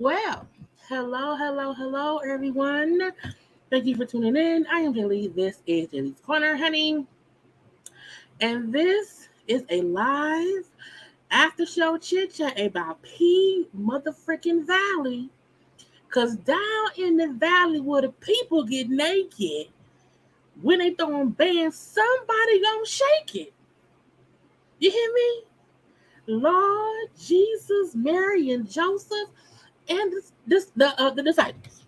Well, hello, everyone. Thank you for tuning in. I am Jaylee. This is JayLeesCorner, honey. And this is a live after show chit chat about P motherfucking Valley. Because down in the valley where the people get naked, when they throwing bands, somebody gonna shake it. You hear me? Lord Jesus, Mary, and Joseph, and the disciples.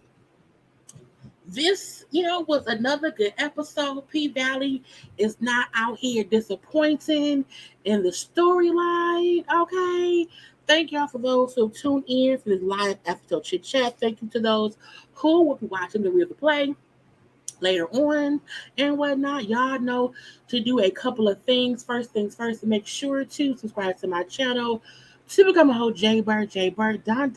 This, was another good episode. P Valley is not out here disappointing in the storyline. Okay. Thank y'all for those who tuned in for this live episode chit chat. Thank you to those who will be watching the real play later on and whatnot. Y'all know to do a couple of things. First things first, to make sure to subscribe to my channel to become a whole JayBird, Don,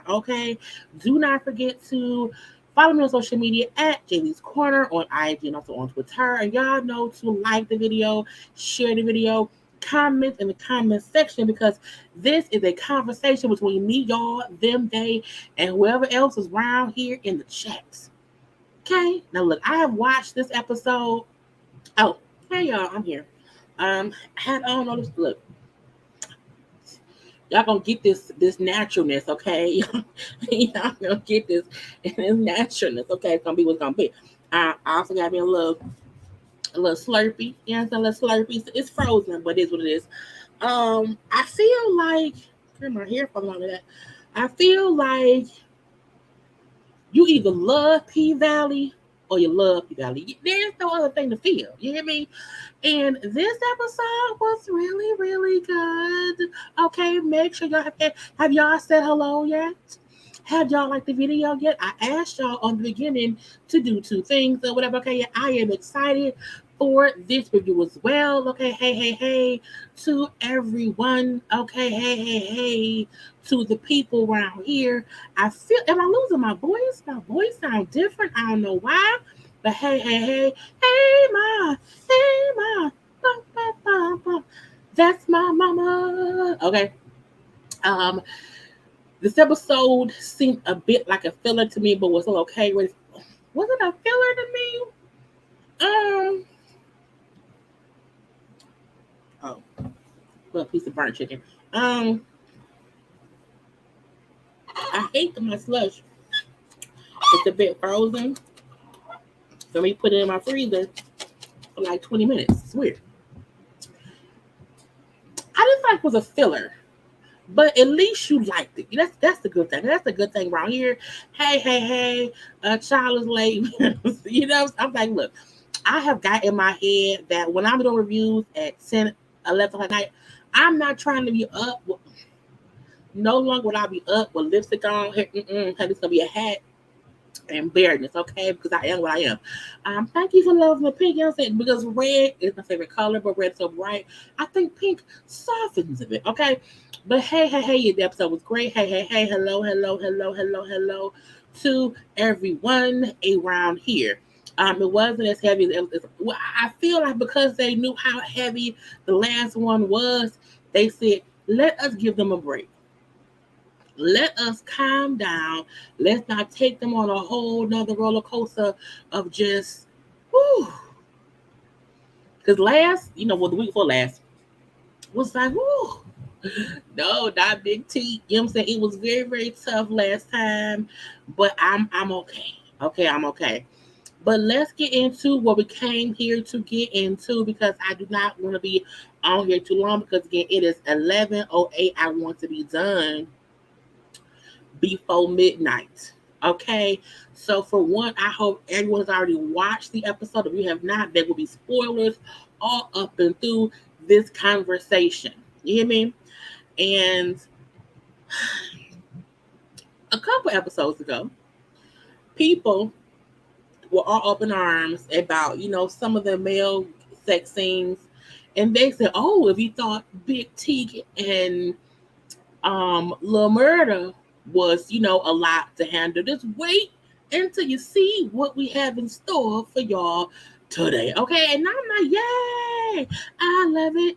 okay? Do not forget to follow me on social media at JayLeesCorner on IG and also on Twitter. And y'all know to like the video, share the video, comment in the comment section, because this is a conversation between me, y'all, them, they, and whoever else is around here in the chats. Okay? Now look, I have watched this episode. Oh, hey y'all, I'm here. I don't know this. Look, y'all gonna get this naturalness, okay? Y'all gonna get this naturalness, okay? It's gonna be what's gonna be. I also got me a little Slurpee. You know, a little Slurpee. It's frozen, but it is what it is. I feel like my hair falling out of that. I feel like you either love P Valley or you love P Valley. There's no other thing to feel. You hear me? And this episode was really, really good. Okay, make sure y'all have y'all said hello yet? Have y'all liked the video yet? I asked y'all on the beginning to do 2 things or whatever. Okay, I am excited for this review as well. Okay, hey to everyone. Okay, hey to the people around here. I feel, am I losing my voice? My voice sounds different. I don't know why. But hey ma, that's my mama. Okay. This episode seemed a bit like a filler to me, but was okay. Was it a filler to me? Oh, well, a piece of burnt chicken. I hate my slush. It's a bit frozen. So we put it in my freezer for like 20 minutes. It's weird. I just like it was a filler, but at least you liked it. That's the good thing. That's the good thing around here. Hey, a child is late. You know, I'm like, look, I have got in my head that when I'm doing reviews at 10, 11 at night, I'm not trying to be up. No longer will I be up with lipstick on. It's going to be a hat and bareness, okay? Because I am what I am. Thank you for loving the pink. You know what I'm saying? Because red is my favorite color, but red's so bright. I think pink softens a bit, okay? But hey, the episode was great. Hey, hello to everyone around here. It wasn't as heavy well, I feel like because they knew how heavy the last one was, they said, let us give them a break. Let us calm down. Let's not take them on a whole nother roller coaster of just, whew. Because last, well, the week before last was like, whew. No, not Big T. You know what I'm saying? It was very, very tough last time, but I'm okay. Okay, I'm okay. But let's get into what we came here to get into because I do not want to be on here too long because again it is 11:08. I want to be done before midnight. Okay. So for one, I hope everyone has already watched the episode. If you have not, there will be spoilers all up and through this conversation. You hear me? And a couple episodes ago, people were all up in arms about, some of the male sex scenes. And they said, oh, if you thought Big T and Lil Murda was, a lot to handle, just wait until you see what we have in store for y'all today. Okay. And I'm like, yay, I love it.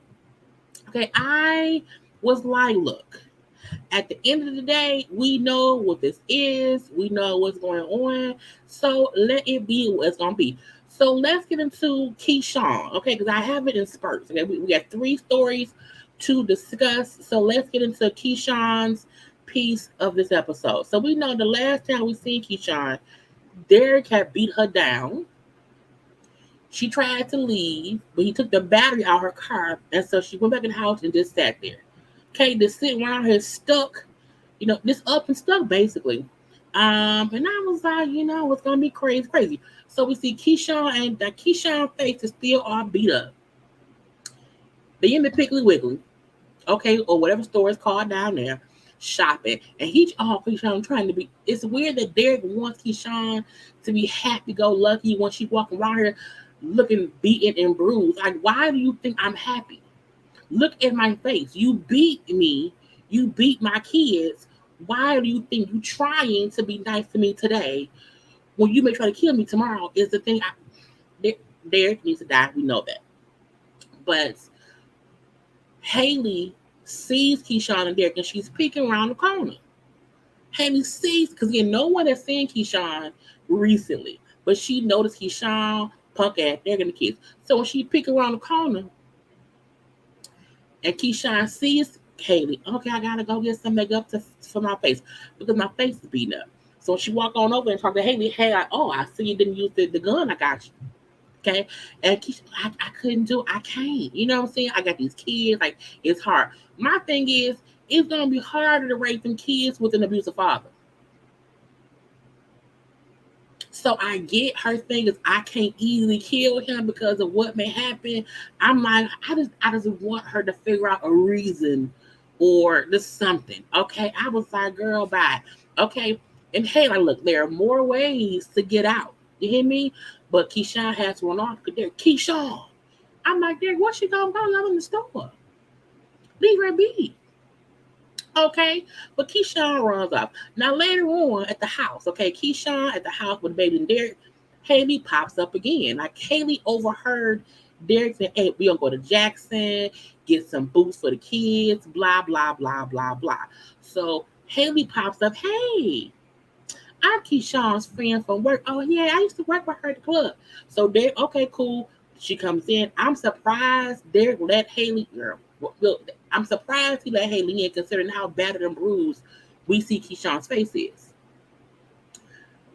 Okay. I was like, look, at the end of the day, we know what this is. We know what's going on. So let it be what it's going to be. So let's get into Keyshawn, okay? Because I have it in spurts. Okay, we got 3 stories to discuss. So let's get into Keyshawn's piece of this episode. So we know the last time we seen Keyshawn, Derek had beat her down. She tried to leave, but he took the battery out of her car, and so she went back in the house and just sat there. Okay, just sitting around here stuck, just up and stuck basically. And I was like, it's gonna be crazy. So we see Keyshawn, and that Keyshawn face is still all beat up. They in the Piggly Wiggly, okay, or whatever store is called down there, shopping. And Keyshawn trying to be. It's weird that Derek wants Keyshawn to be happy-go-lucky when she walking around here looking beaten and bruised. Like, why do you think I'm happy? Look at my face. You beat me. You beat my kids. Why do you think you trying to be nice to me today when you may try to kill me tomorrow? Is the thing. Derek needs to die. We know that. But Haley sees Keyshawn and Derek, and she's peeking around the corner. Haley sees, because no one has seen Keyshawn recently, but she noticed Keyshawn, punk ass, Derek, and the kids. So when she peek around the corner, and Keyshawn sees Haley, okay, I gotta go get some makeup for my face because my face is beaten up. So she walk on over and talk to Haley. Hey, I see you didn't use the gun. I got you. Okay. And Keyshawn, I couldn't do it. I can't. You know what I'm saying? I got these kids. Like, it's hard. My thing is, it's going to be harder to raise them kids with an abusive father. So I get her thing is I can't easily kill him because of what may happen. I'm like, I just want her to figure out a reason or just something. Okay. I was like, girl, bye. Okay. And hey, like, look, there are more ways to get out. You hear me? But Keyshawn has to run off because they're Keyshawn. I'm like, there, what's she gonna go? I'm in the store. Leave her be. Okay, but Keyshawn runs off. Now later on at the house, okay, Keyshawn at the house with baby and Derek, Haley pops up again. Like, Haley overheard Derek say, hey, we gonna go to Jackson, get some boots for the kids, blah, blah, blah, blah, blah. So Haley pops up, hey, I'm Keyshawn's friend from work. Oh, yeah, I used to work with her at the club. So Derek, okay, cool. She comes in. I'm surprised Derek let Haley, girl, I'm surprised he let Haley in considering how battered and bruised we see Keyshawn's face is.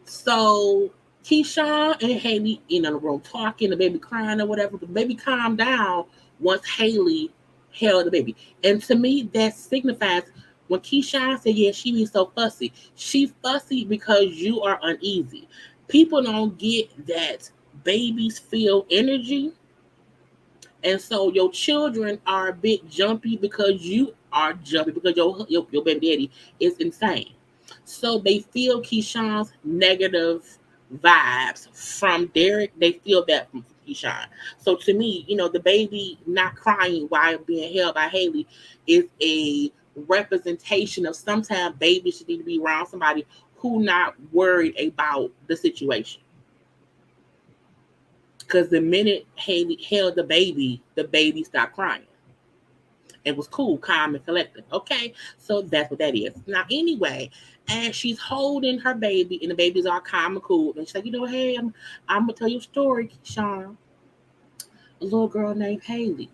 So Keyshawn and Haley in the room talking, the baby crying or whatever. The baby calmed down once Haley held the baby. And to me, that signifies when Keyshawn said, yeah, she be so fussy. She fussy because you are uneasy. People don't get that babies feel energy. And so your children are a bit jumpy because you are jumpy because your baby daddy is insane. So they feel Keyshawn's negative vibes from Derek. They feel that from Keyshawn. So to me, the baby not crying while being held by Haley is a representation of sometimes babies should need to be around somebody who not worried about the situation. Because the minute Haley held the baby stopped crying. It was cool, calm, and collected. Okay, so that's what that is. Now, anyway, as she's holding her baby, and the baby's all calm and cool, and she's like, hey, I'm gonna tell you a story, Sean. A little girl named Haley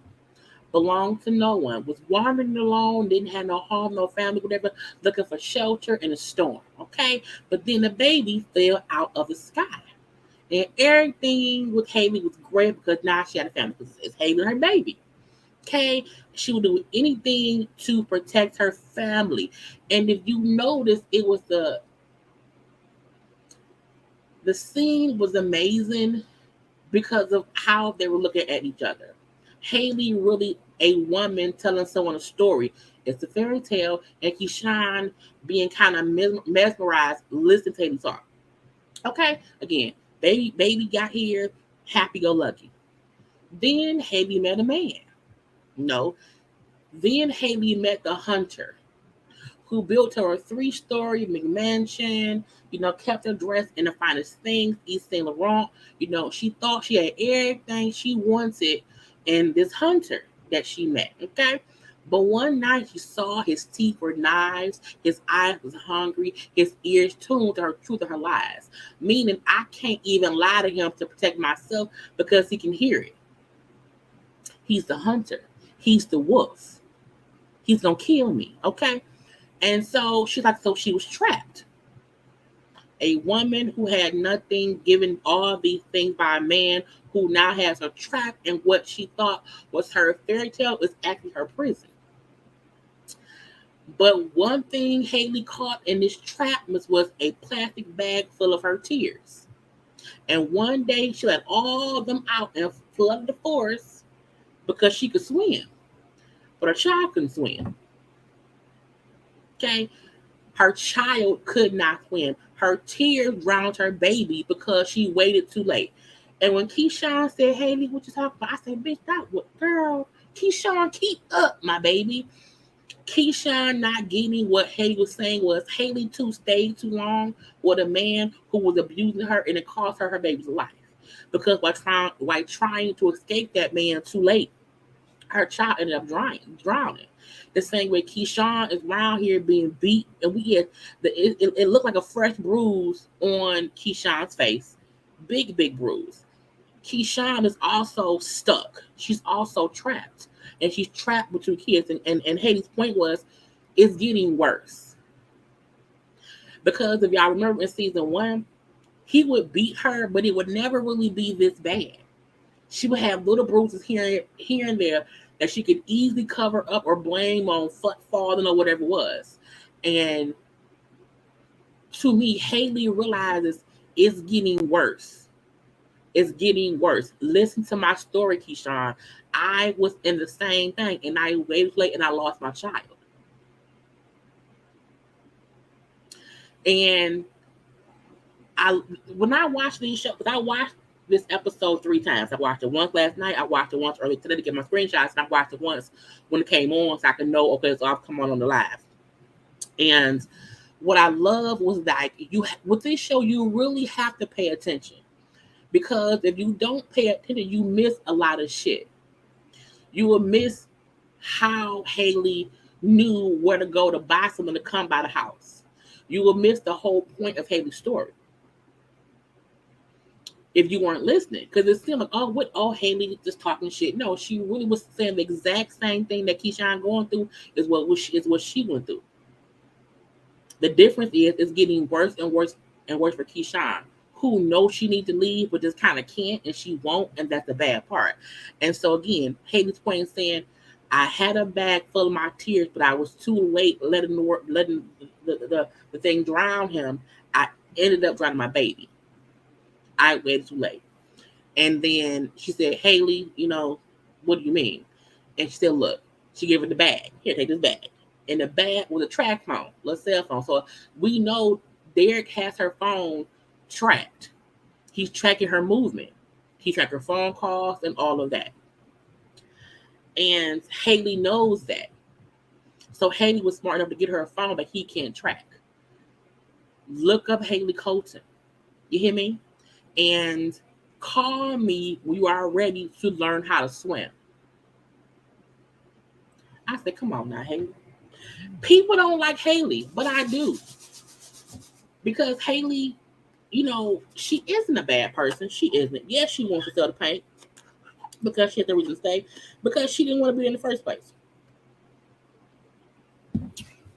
belonged to no one, was wandering alone, didn't have no home, no family, whatever, looking for shelter in a storm. Okay, but then the baby fell out of the sky. And everything with Haley was great because now she had a family. Because it's Haley and her baby. Okay, she would do anything to protect her family. And if you notice, it was the scene was amazing because of how they were looking at each other. Haley really a woman telling someone a story. It's a fairy tale, and Keyshawn being kind of mesmerized, listening to Haley talk. Okay, again, baby got here, happy go lucky. Then Haley met a man. No, then Haley met the hunter who built her a 3-story McMansion, kept her dressed in the finest things, East Saint Laurent. She thought she had everything she wanted in this hunter that she met, okay? But one night she saw his teeth were knives, his eyes was hungry, his ears tuned to her truth of her lies. Meaning I can't even lie to him to protect myself because he can hear it. He's the hunter. He's the wolf. He's going to kill me, okay? And so she's like, so she was trapped. A woman who had nothing, given all these things by a man who now has her trapped, and what she thought was her fairy tale is actually her prison. But one thing Haley caught in this trap was a plastic bag full of her tears. And one day she let all of them out and flooded the forest because she could swim. But her child couldn't swim. Okay? Her child could not swim. Her tears drowned her baby because she waited too late. And when Keyshawn said, Haley, what you talking about? I said, bitch, that what, girl? Keyshawn, keep up, my baby. Keyshawn not getting what Haley was saying was Haley too stayed too long with a man who was abusing her, and it cost her baby's life. Because while trying to escape that man too late, her child ended up drowning. The same way Keyshawn is around here being beat, and we had it looked like a fresh bruise on Keyshawn's face, big bruise. Keyshawn is also stuck. She's also trapped, and she's trapped with 2 kids. And Haley's point was, it's getting worse because if y'all remember in season 1, he would beat her, but it would never really be this bad. She would have little bruises here and there that she could easily cover up or blame on falling or whatever it was. And to me, Haley realizes it's getting worse. It's getting worse. Listen to my story, Keyshawn. I was in the same thing, and I waited late, and I lost my child. And when I watched these shows, because I watched this episode 3 times. I watched it once last night. I watched it once earlier today to get my screenshots, and I watched it once when it came on so I could know, okay, so I'll come on the live. And what I love was that with this show, you really have to pay attention. Because if you don't pay attention, you miss a lot of shit. You will miss how Haley knew where to go to buy something to come by the house. You will miss the whole point of Haley's story if you weren't listening. Because it seemed like, Haley just talking shit. No, she really was saying the exact same thing that Keyshawn going through is what she went through. The difference is it's getting worse and worse and worse for Keyshawn, who knows she needs to leave, but just kind of can't, and she won't, and that's the bad part. And so again, Haley's point saying, I had a bag full of my tears, but I was too late letting the thing drown him. I ended up drowning my baby. I waited too late. And then she said, Haley, what do you mean? And she said, look, she gave her the bag. Here, take this bag. And the bag was a track phone, a cell phone. So we know Derek has her phone tracked. He's tracking her movement. He's tracking her phone calls and all of that. And Haley knows that. So Haley was smart enough to get her a phone that he can't track. look up Haley Colton. You hear me? And call me when you are ready to learn how to swim. I said, come on now, Haley. People don't like Haley, but I do. Because Haley, she isn't a bad person. She isn't. Yes, she wants to sell the paint because she has the reason to stay, because she didn't want to be in the first place.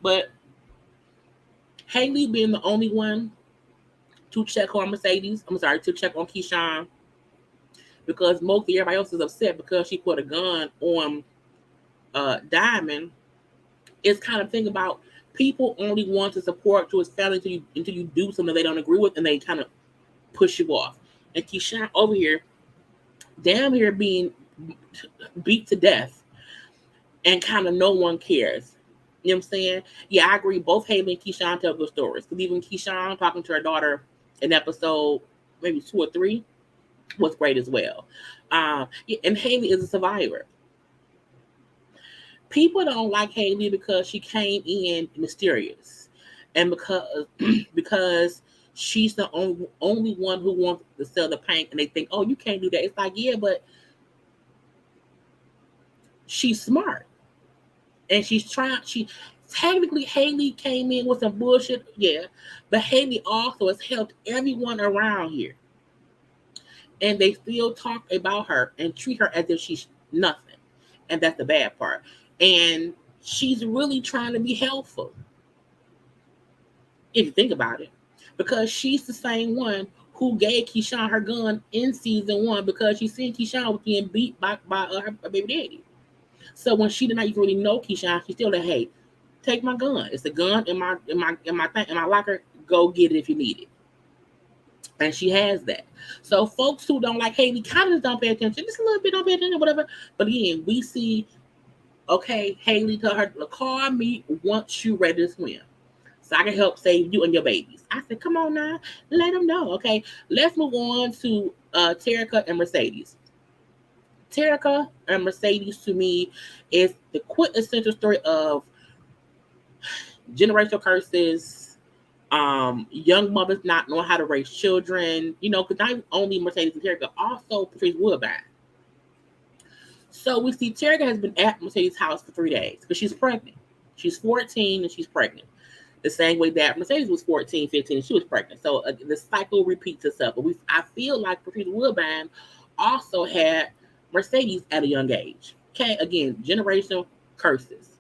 But Haley being the only one to check on to check on Keyshawn, because mostly everybody else is upset because she put a gun on Diamond, is kind of thing about people only want to support to his family until you do something they don't agree with, and they kind of push you off. And Keyshawn over here, damn here being beat to death, and kind of no one cares. You know what I'm saying? Yeah, I agree. Both Haley and Keyshawn tell good stories. Because even Keyshawn talking to her daughter in episode maybe 2 or 3 was great as well. Yeah, and Haley is a survivor. People don't like Haley because she came in mysterious, and because she's the only one who wants to sell the paint, and they think, oh, you can't do that. It's like, yeah, but she's smart, and she's trying. Technically, Haley came in with some bullshit, yeah, but Haley also has helped everyone around here, and they still talk about her and treat her as if she's nothing, and that's the bad part. And she's really trying to be helpful, if you think about it, because she's the same one who gave Keyshawn her gun in season 1 because she seen Keyshawn was being beat by her baby daddy. So when she did not even really know Keyshawn, she still like, hey, take my gun. It's a gun in my locker. Go get it if you need it. And she has that. So folks who don't like Haley kind of don't pay attention. Just a little bit, don't pay attention, whatever. But again, we see, okay, Haley tell her, call me once you ready to swim, so I can help save you and your babies. I said, come on now, let them know. Okay, let's move on to Terica and Mercedes. Terica and Mercedes, to me, is the quintessential story of generational curses, young mothers not knowing how to raise children, because not only Mercedes and Terica, also Patrice Woodbine. So we see Terica has been at Mercedes' house for 3 days because she's pregnant. She's 14 and she's pregnant. The same way that Mercedes was 14, 15, and she was pregnant. So the cycle repeats itself. But I feel like Patrice Woodbine also had Mercedes at a young age. Okay, again, generational curses.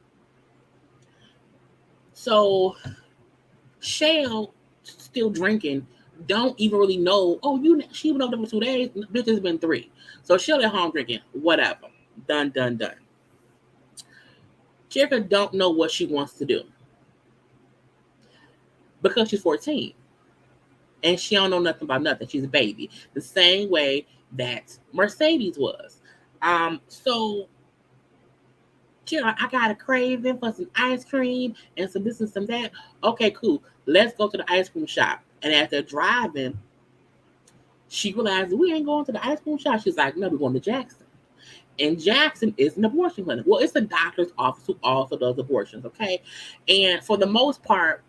So Shell, still drinking, don't even really know, she been up there for 2 days. Bitch, has been 3. So Shell at home drinking, whatever. Done. Terica don't know what she wants to do because she's 14 and she don't know nothing about nothing. She's a baby, the same way that Mercedes was. So Terica, I got a craving for some ice cream and some this and some that. Okay, cool. Let's go to the ice cream shop. And as they're driving, she realized we ain't going to the ice cream shop. She's like, no, we're going to Jackson. And Jackson is an abortion clinic. Well, it's a doctor's office who also does abortions, okay? And for the most part,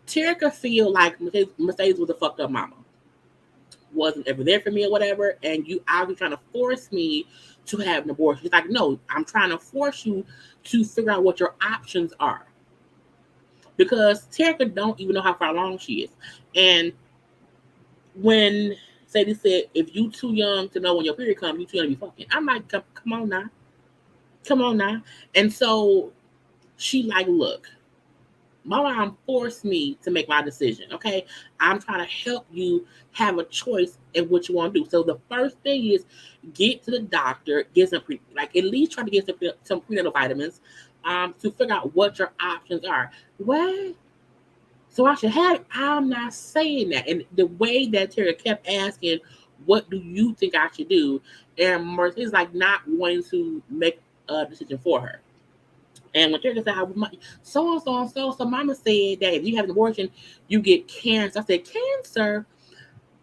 Terica feel like Mercedes was a fucked up mama. Wasn't ever there for me or whatever, and you obviously trying to force me to have an abortion. She's like, no, I'm trying to force you to figure out what your options are. Because Terica don't even know how far along she is. And when Sadie said, if you too young to know when your period comes, you too young to be fucking. I'm like, come on now. And so she like, look, my mom forced me to make my decision. Okay, I'm trying to help you have a choice in what you want to do. So the first thing is get to the doctor, get some at least try to get some prenatal vitamins, to figure out what your options are. What? So I should have. I'm not saying that. And the way that Terry kept asking, "What do you think I should do?" and Mercy's like not wanting to make a decision for her. And when Terry said, so Mama said that if you have an abortion, you get cancer. I said, cancer?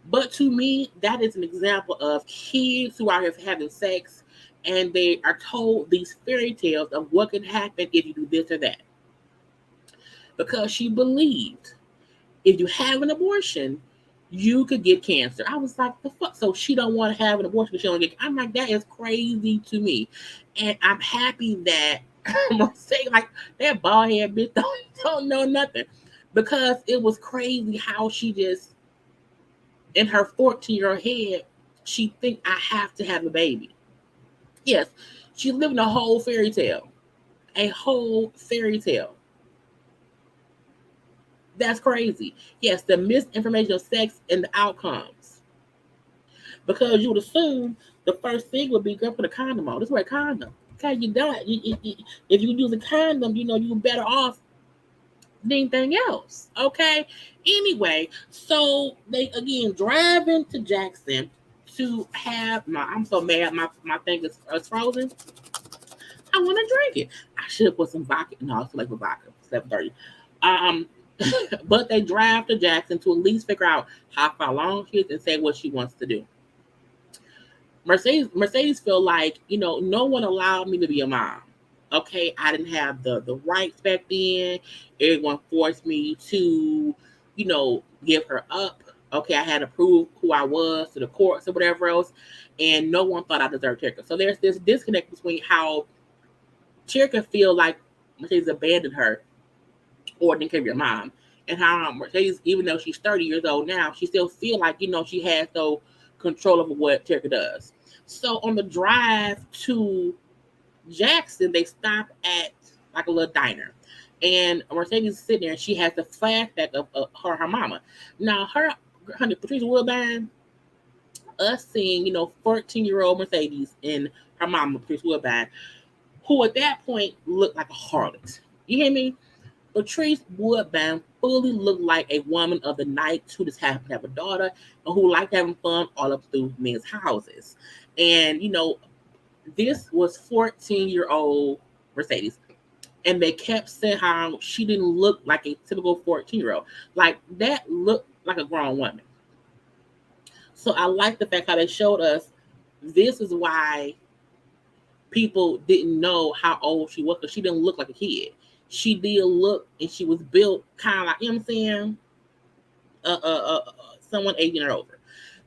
But to me, that is an example of kids who are here having sex and they are told these fairy tales of what can happen if you do this or that. Because she believed if you have an abortion, you could get cancer. I was like, the fuck? So she don't want to have an abortion because she don't get. I'm like, that is crazy to me, and I'm happy that Mercedes, like that bald head bitch, don't know nothing, because it was crazy how she just in her 14-year-old head, she think I have to have a baby. Yes, she's living a whole fairy tale, a whole fairy tale. That's crazy. Yes, the misinformation of sex and the outcomes. Because you would assume the first thing would be, girl, put a condom on. This way, condom. Okay, you don't. If you use a condom, you're better off than anything else. Okay. Anyway, so they again driving to Jackson to have my. I'm so mad. My thing is frozen. I want to drink it. I should have put some vodka. No, it's like with vodka. 7:30. Um, but they drive to Jackson to at least figure out how far along she is and say what she wants to do. Mercedes feel like, no one allowed me to be a mom. Okay, I didn't have the rights back then. Everyone forced me to, give her up. Okay, I had to prove who I was to the courts or whatever else, and no one thought I deserved Terica. So there's this disconnect between how Terica feel like Mercedes abandoned her or didn't care of your mom, and how Mercedes, even though she's 30 years old now, she still feel like, she has no control over what Terica does. So on the drive to Jackson, they stop at like a little diner. And Mercedes is sitting there and she has the flashback of her mama. Now, honey, Patricia Woodbine, us seeing, 14-year-old Mercedes and her mama, Patricia Woodbine, who at that point looked like a harlot. You hear me? Patrice Woodbine fully looked like a woman of the night who just happened to have a daughter and who liked having fun all up through men's houses. And, this was 14-year-old Mercedes. And they kept saying how she didn't look like a typical 14-year-old. Like, that looked like a grown woman. So I like the fact how they showed us this is why people didn't know how old she was, because she didn't look like a kid. She did look, and she was built kind of like, you know what I'm saying? Someone 18 or over.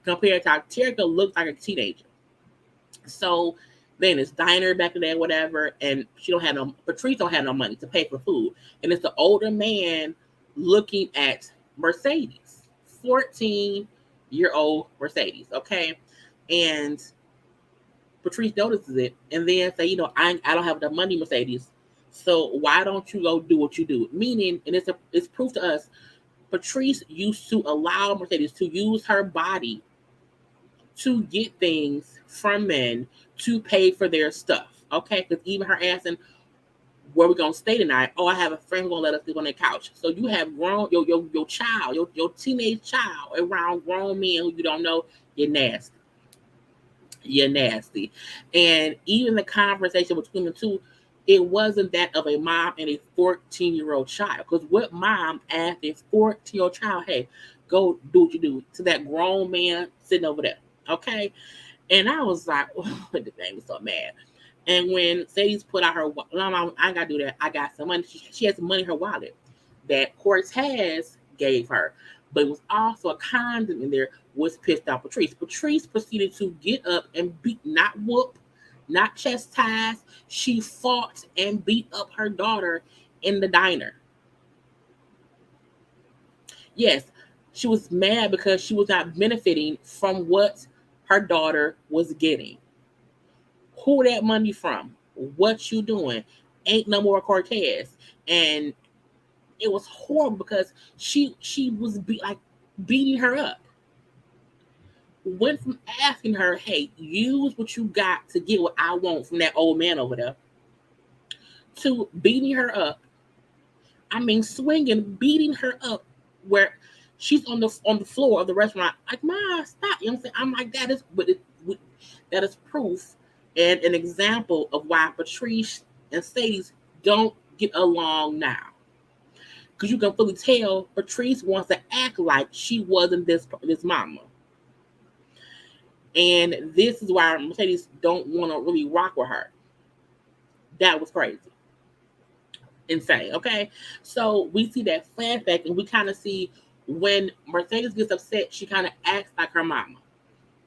Compared to how Terica looked like a teenager. So then it's diner back in there, whatever, and Patrice don't have no money to pay for food. And it's the older man looking at Mercedes, 14-year-old Mercedes, okay? And Patrice notices it and then say, I don't have enough money, Mercedes. So why don't you go do what you do? Meaning, and it's proof to us, Patrice used to allow Mercedes to use her body to get things from men to pay for their stuff. Okay, because even her asking where we gonna stay tonight. Oh, I have a friend who gonna let us sleep on their couch. So you have grown your child, your teenage child around grown men who you don't know. You're nasty. You're nasty. And even the conversation between the two, it wasn't that of a mom and a 14-year-old child. Because what mom asked a 14-year-old child, hey, go do what you do, to that grown man sitting over there. Okay? And I was like, oh, the thing was so mad. And when Sadie's put out her, no, I gotta do that. I got some money. She has some money in her wallet that Cortez gave her. But it was also a condom in there, was pissed off Patrice. Patrice proceeded to get up and beat, not whoop, not chastise. She fought and beat up her daughter in the diner. Yes, she was mad because she was not benefiting from what her daughter was getting. Who that money from? What you doing? Ain't no more Cortez. And it was horrible because she was beating her up. Went from asking her, hey, use what you got to get what I want from that old man over there, to beating her up. I mean, swinging, beating her up where she's on the floor of the restaurant. Like, Ma, stop. You know what I'm saying? I'm like, that is proof and an example of why Patrice and Sadie's don't get along now. Because you can fully tell Patrice wants to act like she wasn't this mama. And this is why Mercedes don't want to really rock with her. That was crazy. Insane, okay? So we see that flashback and we kind of see When Mercedes gets upset, she kind of acts like her mama.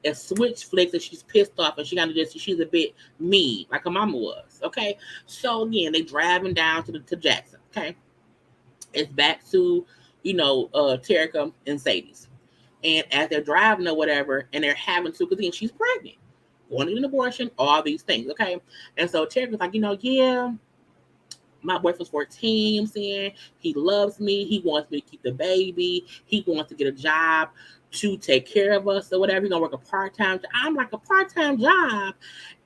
If switch flicks and she's pissed off and she's a bit mean, like her mama was. Okay. So again, they driving down to Jackson. Okay. It's back to, Terica and Sadie's. And as they're driving or whatever, and they're having to, because again, she's pregnant, wanting an abortion, all these things, okay? And so Terica's like, yeah, my boyfriend's 14, I'm saying, he loves me, he wants me to keep the baby, he wants to get a job to take care of us or whatever, he's gonna work a part-time job. I'm like, a part-time job?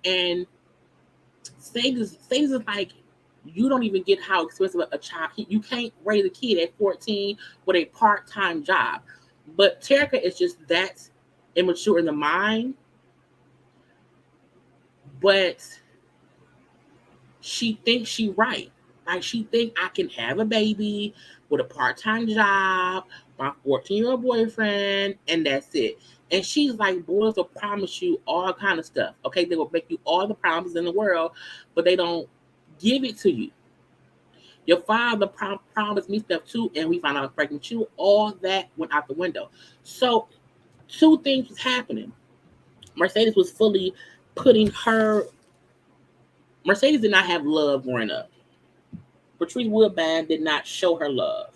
And Sadie's is like, you don't even get how expensive a child, you can't raise a kid at 14 with a part-time job. But Terica is just that immature in the mind. But she thinks she's right. Like, she thinks I can have a baby with a part-time job, my 14-year-old boyfriend, and that's it. And she's like, boys will promise you all kind of stuff. Okay, they will make you all the promises in the world, but they don't give it to you. Your father promised me stuff too, and we found out I was pregnant too. All that went out the window. So, two things was happening. Mercedes was fully putting her. Mercedes did not have love growing up. Patrice Woodbine did not show her love,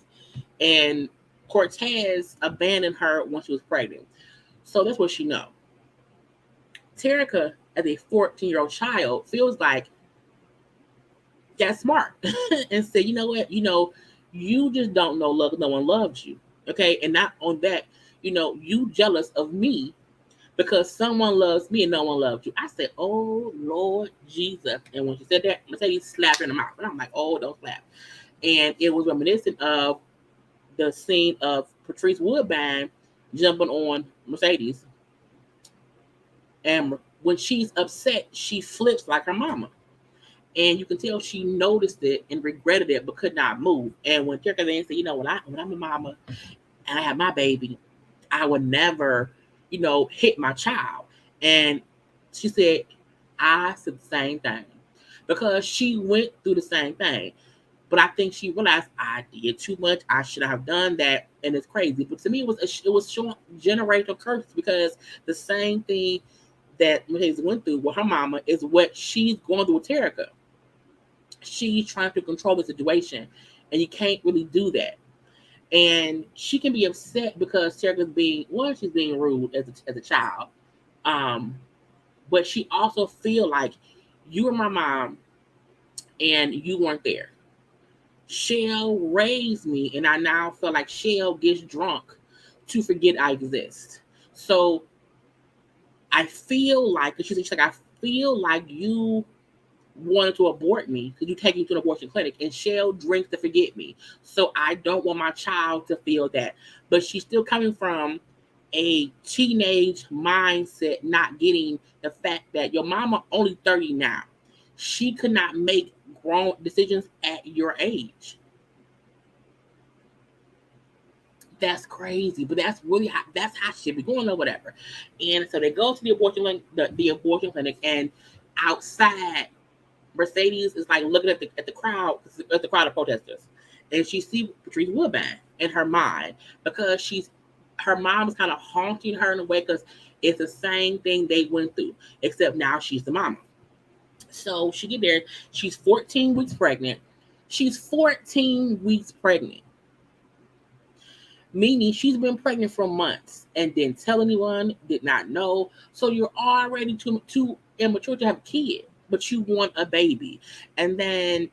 and Cortez abandoned her when she was pregnant. So that's what she know. Terica, as a 14-year-old child, feels like got smart and said, you know what, you just don't know love. No one loves you. Okay. And not on that, you jealous of me because someone loves me and no one loves you. I said, oh Lord Jesus. And when she said that, Mercedes slapped her in the mouth. And I'm like, oh, don't slap. And it was reminiscent of the scene of Patrice Woodbine jumping on Mercedes. And when she's upset, she flips like her mama. And you can tell she noticed it and regretted it, but could not move. And when Terica then said, when I'm a mama and I have my baby, I would never, hit my child. And she said, I said the same thing because she went through the same thing. But I think she realized I did too much. I should have done that, and it's crazy. But to me, it was showing generational curses because the same thing that Mercedes went through with her mama is what she's going through with Terica. She's trying to control the situation, and you can't really do that. And she can be upset because Terica's she's being rude as a child. But she also feel like you were my mom and you weren't there. Shell raised me, and I now feel like Shell gets drunk to forget I exist. So I feel like, she's like, I feel like you wanted to abort me because you take me to an abortion clinic, and Shell drinks to forget me. So I don't want my child to feel that. But she's still coming from a teenage mindset, not getting the fact that your mama only 30 now. She could not make grown decisions at your age. That's crazy, but that's how she be going or whatever. And so they go to the abortion clinic, and outside, Mercedes is like looking at the crowd of protesters, and she sees Patrice Woodbine in her mind because her mom is kind of haunting her in a way because it's the same thing they went through, except now she's the mama. So she get there. She's 14 weeks pregnant. She's 14 weeks pregnant. Meaning she's been pregnant for months and didn't tell anyone, did not know. So you're already too immature to have a kid, but you want a baby. And then,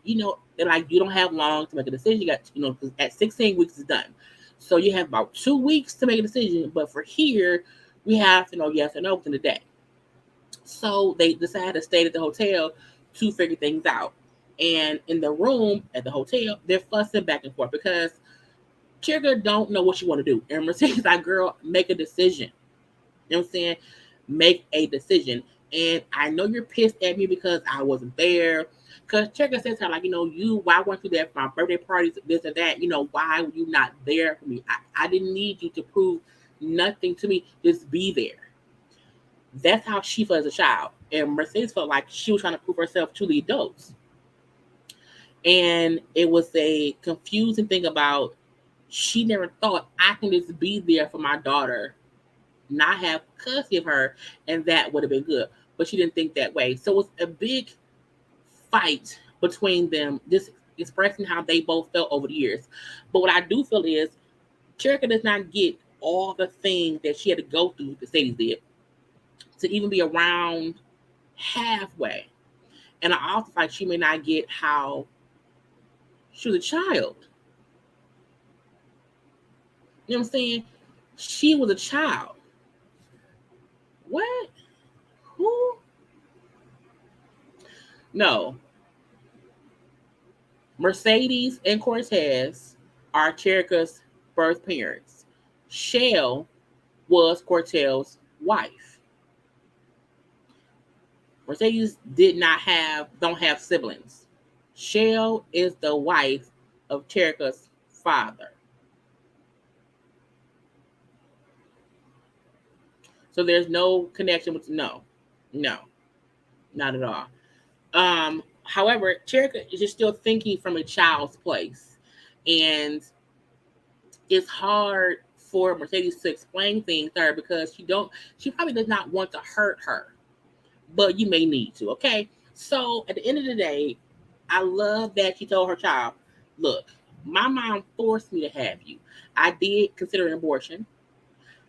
they're like, you don't have long to make a decision. You got, because at 16 weeks is done. So you have about 2 weeks to make a decision. But for here, we have to know yes or no within a day. So they decided to stay at the hotel to figure things out. And in the room at the hotel, they're fussing back and forth because Terica don't know what you want to do. And Mercedes like, girl, make a decision. You know what I'm saying? Make a decision. And I know you're pissed at me because I wasn't there. Because Terica says to her, like, why weren't you there for my birthday parties, this and that? Why were you not there for me? I didn't need you to prove nothing to me. Just be there. That's how she felt as a child. And Mercedes felt like she was trying to prove herself to the adults. And it was a confusing thing about she never thought I can just be there for my daughter, not have custody of her, and that would have been good. But she didn't think that way. So it's a big fight between them, just expressing how they both felt over the years. But what I do feel is Cherika does not get all the things that she had to go through that Sadie did to even be around halfway. And I also feel like she may not get how she was a child. You know what I'm saying? She was a child. What? Who? No. Mercedes and Cortez are Cherika's birth parents. Shell was Cortez's wife. Mercedes don't have siblings. Shell is the wife of Cherika's father. So there's no connection with no, not at all. However, Cherika is just still thinking from a child's place, and it's hard for Mercedes to explain things to her because she probably does not want to hurt her, but you may need to. Okay, so at the end of the day, I love that she told her child, "Look, my mom forced me to have you. I did consider an abortion,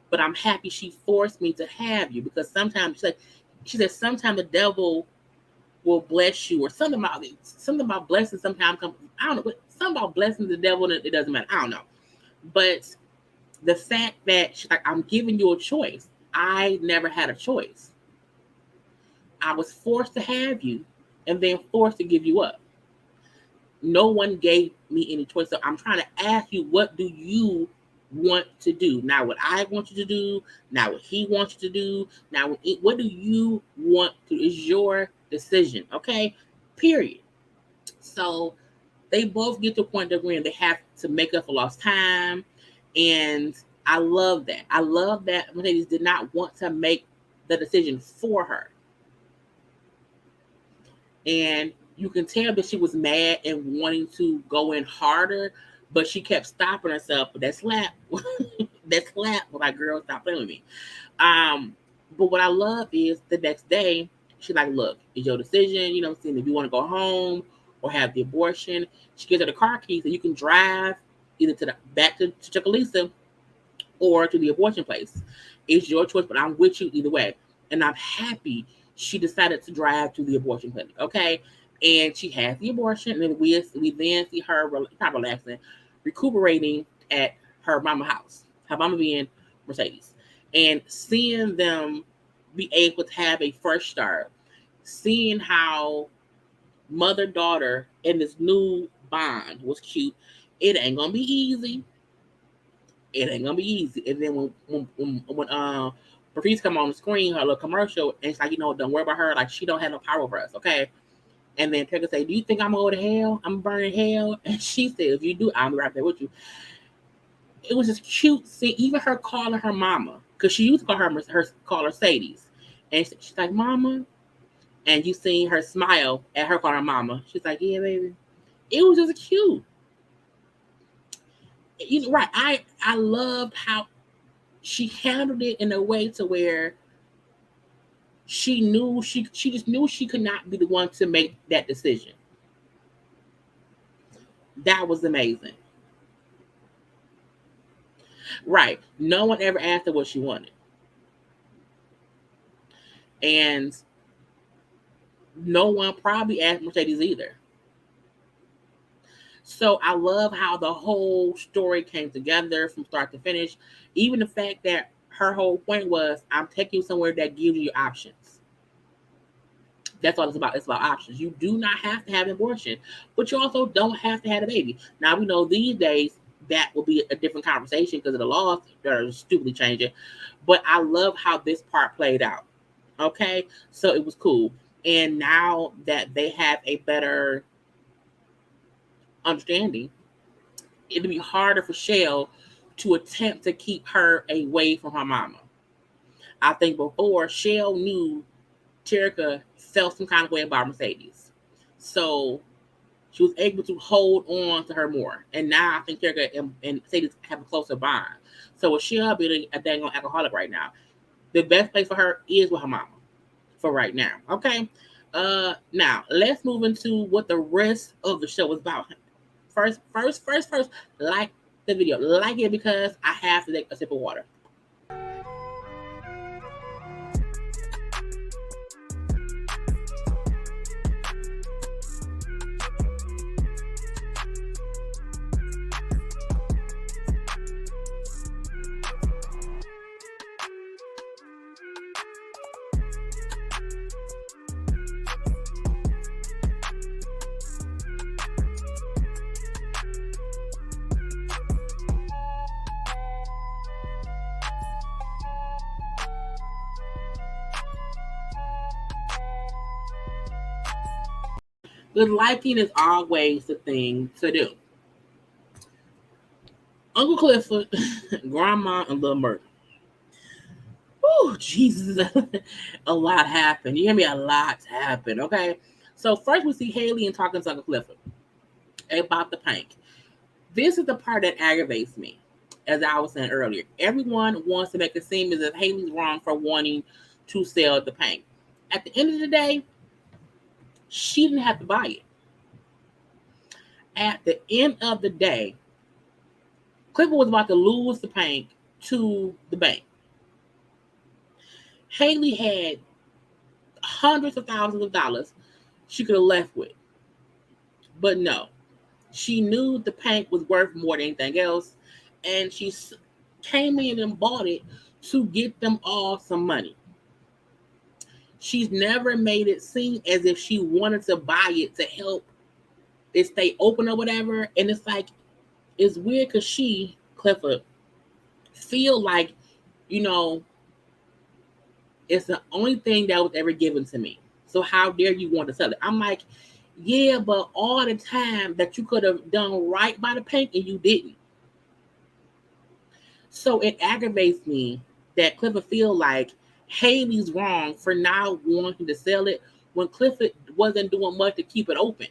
but I'm happy she forced me to have you because sometimes she said sometimes the devil will bless you or something about blessings sometimes come. I don't know, but something about blessing the devil and it doesn't matter. I don't know. But the fact that she's like, I'm giving you a choice. I never had a choice. I was forced to have you and then forced to give you up. No one gave me any choice. So I'm trying to ask you, what do you want to do? Not what I want you to do, not what he wants you to do. Now, what do you want to? Is your decision, okay? Period. So they both get to a point that when they have to make up for lost time, and I love that. I love that Mercedes did not want to make the decision for her, and you can tell that she was mad and wanting to go in harder, but she kept stopping herself. But that slap, that slap was like, girl, stop playing with me. But what I love is the next day, she's like, look, it's your decision. You know what I'm saying? If you want to go home or have the abortion, she gives her the car keys so you can drive either back to Chucalissa or to the abortion place. It's your choice, but I'm with you either way. And I'm happy she decided to drive to the abortion clinic. Okay. And she has the abortion, and then we then see her not relaxing, recuperating at her mama house. Her mama being Mercedes, and seeing them be able to have a fresh start, seeing how mother daughter in this new bond was cute. It ain't gonna be easy. It ain't gonna be easy. And then when Patrice come on the screen, her little commercial, and it's like, don't worry about her. Like, she don't have no power over us, okay? And then Peggy say, do you think I'm going to go to hell? I'm burning hell? And she said, if you do, I'll be right there with you. It was just cute seeing even her calling her mama, because she used to call her Sadie's. And she's like, mama. And you seen her smile at her calling her mama. She's like, yeah, baby. It was just cute. Right. I loved how she handled it in a way to where she knew she just knew she could not be the one to make that decision. That was amazing. Right. No one ever asked her what she wanted. And no one probably asked Mercedes either. So I love how the whole story came together from start to finish. Even the fact that her whole point was, I'm taking you somewhere that gives you options. That's all it's about. It's about options. You do not have to have an abortion, but you also don't have to have a baby. Now, we know these days that will be a different conversation because of the laws that are stupidly changing. But I love how this part played out. Okay, so it was cool. And now that they have a better understanding, it'll be harder for Shell to attempt to keep her away from her mama. I think before, Shell knew Cherika felt some kind of way about Mercedes. So She was able to hold on to her more. And now I think Erica and Sadie have a closer bond. So with Shell being a dang on alcoholic right now, the best place for her is with her mama for right now. Okay. Now let's move into what the rest of the show is about. First, like the video. Like it because I have to take a sip of water. Good liking is always the thing to do. Uncle Clifford, Grandma, and Little Murda. Oh, Jesus. A lot happened. You hear me? A lot happened, okay? So first we see Haley and talking to Uncle Clifford about the paint. This is the part that aggravates me, as I was saying earlier. Everyone wants to make it seem as if Haley's wrong for wanting to sell the paint. At the end of the day, she didn't have to buy it. At the end of the day, Clifford was about to lose the paint to the bank. Haley had hundreds of thousands of dollars she could have left with. But no, she knew the paint was worth more than anything else, and she came in and bought it to get them all some money. She's never made it seem as if she wanted to buy it to help it stay open or whatever. And it's like, it's weird because she, Clifford, feel like, it's the only thing that was ever given to me. So how dare you want to sell it? I'm like, yeah, but all the time that you could have done right by the paint and you didn't. So it aggravates me that Clifford feel like Haley's wrong for now wanting to sell it when Clifford wasn't doing much to keep it open.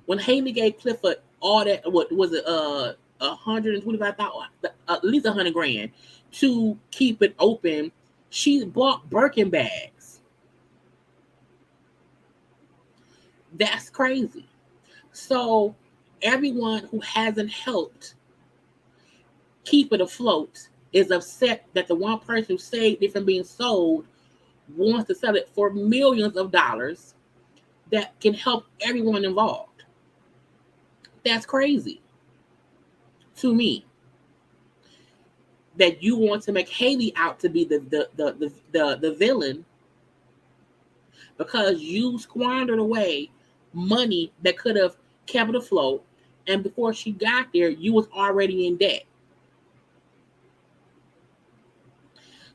When Haley gave Clifford all that, what was it, $125,000, at least $100,000 to keep it open, she bought Birkin bags. That's crazy. So everyone who hasn't helped keep it afloat is upset that the one person who saved it from being sold wants to sell it for millions of dollars that can help everyone involved. That's crazy to me. That you want to make Haley out to be the villain because you squandered away money that could have kept it afloat, and before she got there, you was already in debt.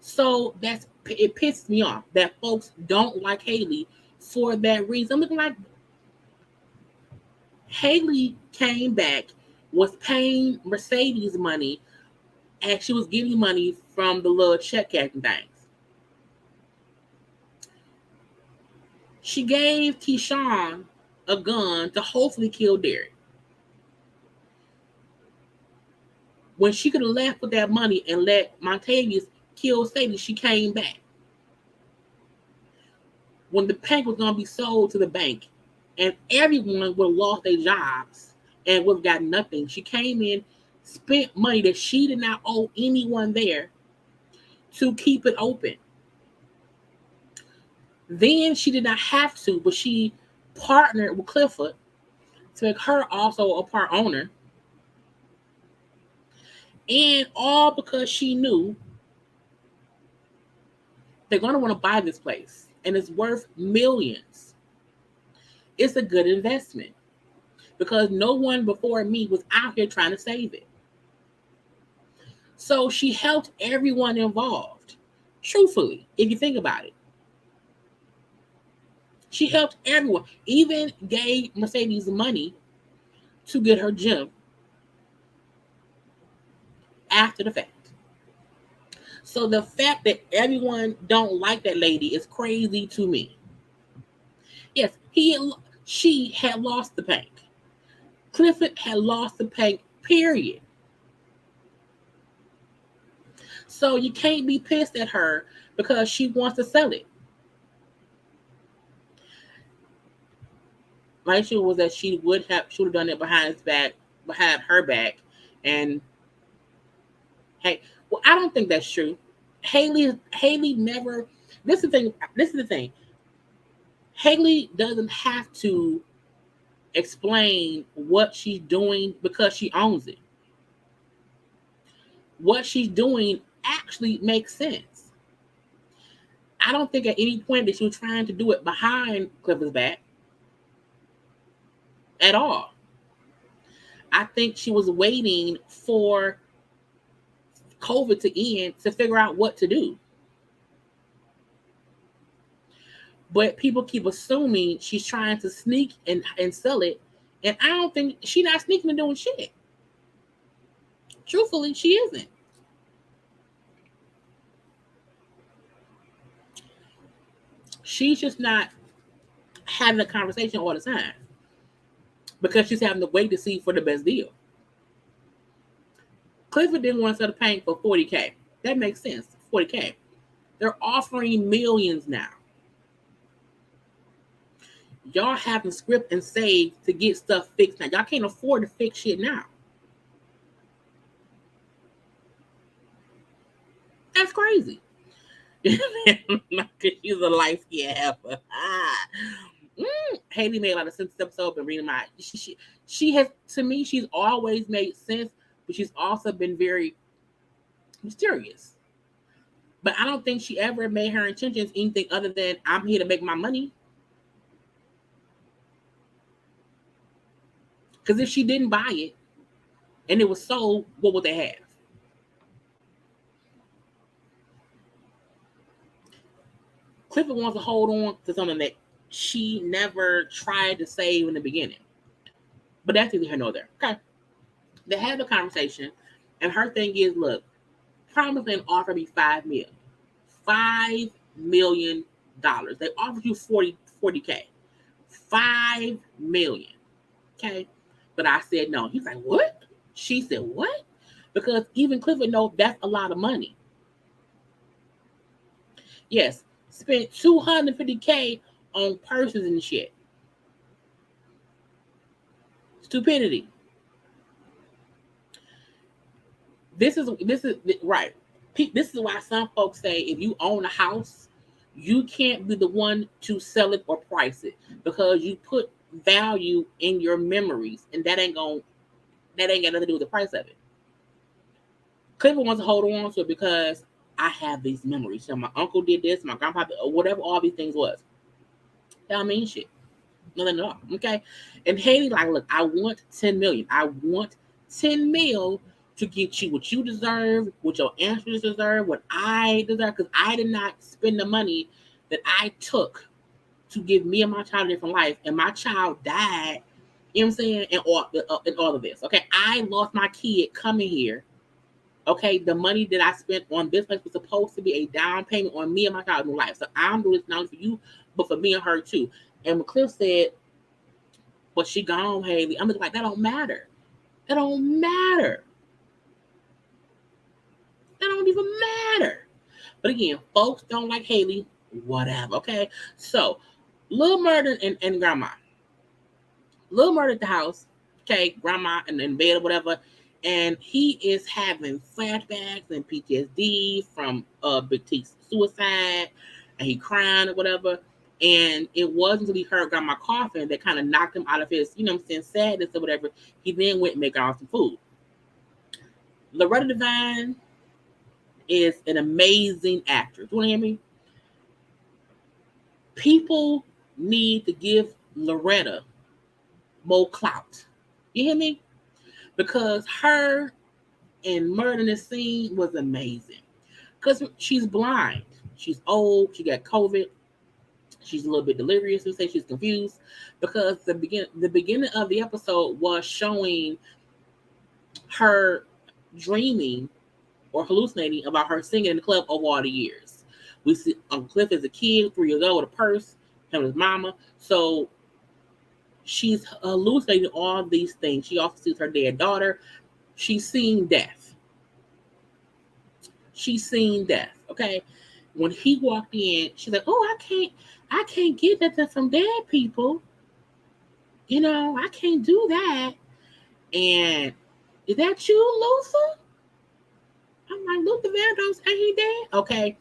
So it pisses me off that folks don't like Haley for that reason. I'm looking like Haley came back, was paying Mercedes money, and she was getting money from the little check cashing things. She gave Keyshawn a gun to hopefully kill Derek. When she could have left with that money and let Montavious kill Sadie, she came back. When the paint was going to be sold to the bank and everyone would have lost their jobs and would have got nothing, she came in, spent money that she did not owe anyone there to keep it open. Then she did not have to, but she partnered with Clifford to make her also a part owner. And all because she knew they're going to want to buy this place and it's worth millions. It's a good investment because no one before me was out here trying to save it. So she helped everyone involved. Truthfully, if you think about it. She helped everyone, even gave Mercedes money to get her gym after the fact. So the fact that everyone don't like that lady is crazy to me. Yes, She had lost the paint. Clifford had lost the paint, period. So you can't be pissed at her because she wants to sell it. My issue was that she would have done it behind her back, and hey, well, I don't think that's true. Haley never. This is the thing. This is the thing. Haley doesn't have to explain what she's doing because she owns it. What she's doing actually makes sense. I don't think at any point that she was trying to do it behind Clifford's back at all. I think she was waiting for COVID to end to figure out what to do. But people keep assuming she's trying to sneak and sell it. And I don't think she's not sneaking and doing shit. Truthfully, she isn't. She's just not having a conversation all the time because she's having to wait to see for the best deal. Clifford didn't want to sell the paint for $40K. That makes sense. $40K. They're offering millions now. Y'all having script and save to get stuff fixed now. Y'all can't afford to fix shit now. That's crazy. She's a life-skinned heifer. Haley made a lot of sense this episode, but reading my she has, to me, she's always made sense, but she's also been very mysterious. But I don't think she ever made her intentions anything other than I'm here to make my money. Because if she didn't buy it and it was sold, what would they have? Clifford wants to hold on to something that she never tried to save in the beginning. But that's neither here nor there. Okay. They had a conversation, and her thing is, look, promise and offer me $5 million. $5 million. They offered you $40K. $5 million. Okay. But I said no. He's like, what? She said, what? Because even Clifford knows that's a lot of money. Yes, spent $250K on purses and shit. Stupidity. This is right. This is why some folks say if you own a house, you can't be the one to sell it or price it because you put value in your memories, and that ain't got nothing to do with the price of it. Clifford wants to hold on to it because I have these memories. So my uncle did this, my grandpa, or whatever all these things was. That don't mean shit. Nothing at all. Okay. And Haley, like, look, I want 10 million. I want 10 mil to get you what you deserve, what your ancestors deserve, what I deserve, because I did not spend the money that I took to give me and my child a different life, and my child died, you know what I'm saying, and all of this. Okay, I lost my kid coming here. Okay, the money that I spent on this place was supposed to be a down payment on me and my child's life. So I'm doing this not only for you, but for me and her too. And McCliff said, but she gone, Haley. I'm like, that don't matter. That don't matter. That don't even matter. But again, folks don't like Haley, whatever. Okay, so Lil Murda and Grandma. Lil Murda at the house, okay, Grandma in bed or whatever, and he is having flashbacks and PTSD from Big T's suicide, and he crying or whatever. And it wasn't until he heard Grandma coughing that kind of knocked him out of his, you know what I'm saying, sadness or whatever. He then went and made her some food. Loretta Devine is an amazing actress. You want to hear me? People need to give Loretta more clout. You hear me? Because her and Murda in this scene was amazing. Because she's blind. She's old. She got COVID. She's a little bit delirious. We say she's confused. Because the beginning of the episode was showing her dreaming or hallucinating about her singing in the club over all the years. We see Uncle Cliff as a kid, 3 years old, with a purse, him and his mama. So She's hallucinating all these things. She also sees her dead daughter. She's seeing death. She's seeing death. Okay. When he walked in, she's like, "Oh, I can't get nothing from dead people. I can't do that." And is that you, Luther? I'm like, Luther Vandross, ain't he dead? Okay.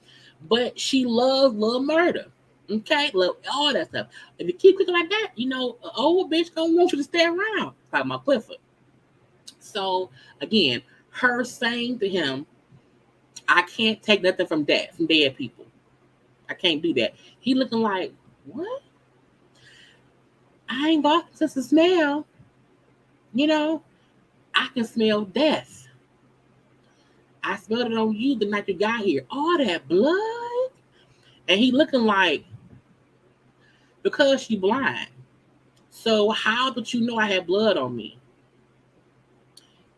But she loves little Murda. Okay, love all that stuff. If you keep clicking like that, an old bitch gonna want you to stay around. Talking about Clifford. So again, her saying to him, "I can't take nothing from dead people. I can't do that." He looking like, "What? I ain't got just a smell. I can smell death. I smelled it on you the night you got here. All that blood." And he looking like, because she blind. So how did you know I had blood on me?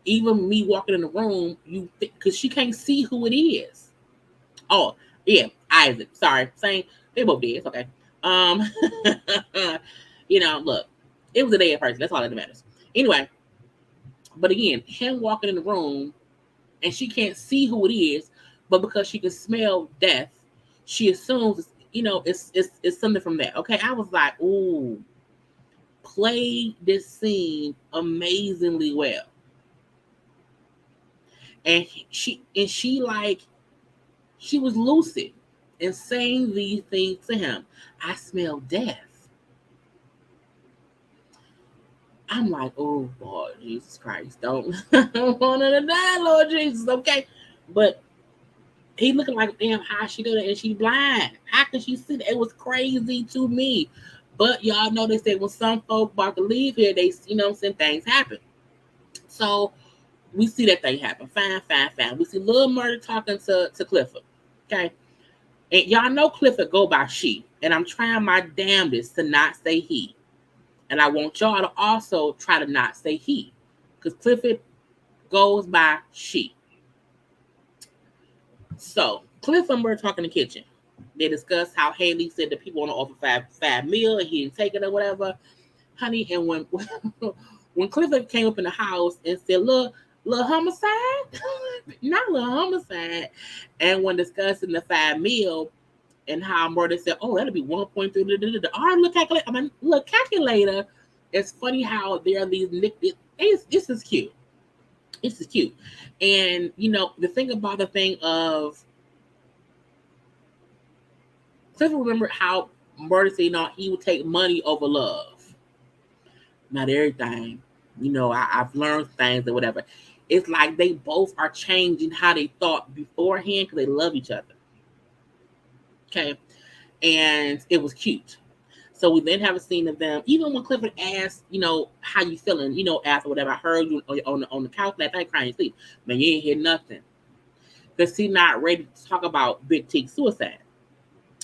Even me walking in the room, because she can't see who it is. Oh, yeah, Isaac. Sorry, same. They both did. It's okay. Look, it was a dead person. That's all that matters. Anyway, but again, him walking in the room, and she can't see who it is, but because she can smell death, she assumes it's something from that. Okay, I was like, ooh, play this scene amazingly well. And she was lucid and saying these things to him. I smell death. I'm like, oh, Lord Jesus Christ, don't want her to die, Lord Jesus, okay? But he looking like, damn, how she did it, and she blind. How can she see that? It was crazy to me. But y'all know they said when some folk about to leave here, they, things happen. So we see that thing happen. Fine. We see Lil Murda talking to Clifford. Okay. And y'all know Clifford go by she. And I'm trying my damnedest to not say he. And I want y'all to also try to not say he. Because Clifford goes by she. So Cliff and Murda talk in the kitchen. They discuss how Haley said that people want to offer five meal and he didn't take it or whatever. Honey, and when Clifford came up in the house and said, little homicide, not little homicide, and when discussing the 5 meal and how Murda said, oh, that'll be 1.3. Our little calculator. It's funny how there are these this is cute. This is cute. And the thing about the thing of Clifford, remember how Murda said, he would take money over love. Not everything. I've learned things or whatever. It's like they both are changing how they thought beforehand because they love each other. Okay. And it was cute. So we then have a scene of them, even when Clifford asked, how you feeling, after whatever. I heard you on the couch that night crying sleep. Man, you ain't hear nothing. Because he's not ready to talk about Big T's suicide.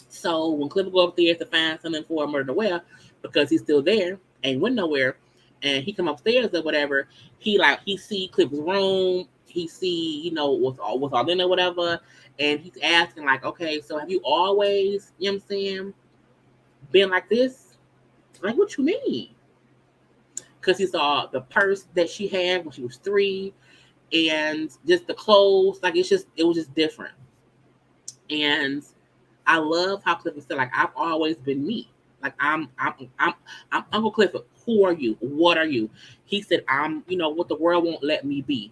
So when Clifford go upstairs to find something for Murda to wear, because he's still there, ain't went nowhere, and he come upstairs or whatever, he see Clifford's room, he see, what's all in there, whatever, and he's asking like, okay, so have you always, what I'm saying, been like this? Like, what you mean? Because he saw the purse that she had when she was 3, and just the clothes, like it was just different. And I love how Clifford said, like, I've always been me. Like, I'm Uncle Clifford. Who are you? What are you? He said, I'm, what the world won't let me be.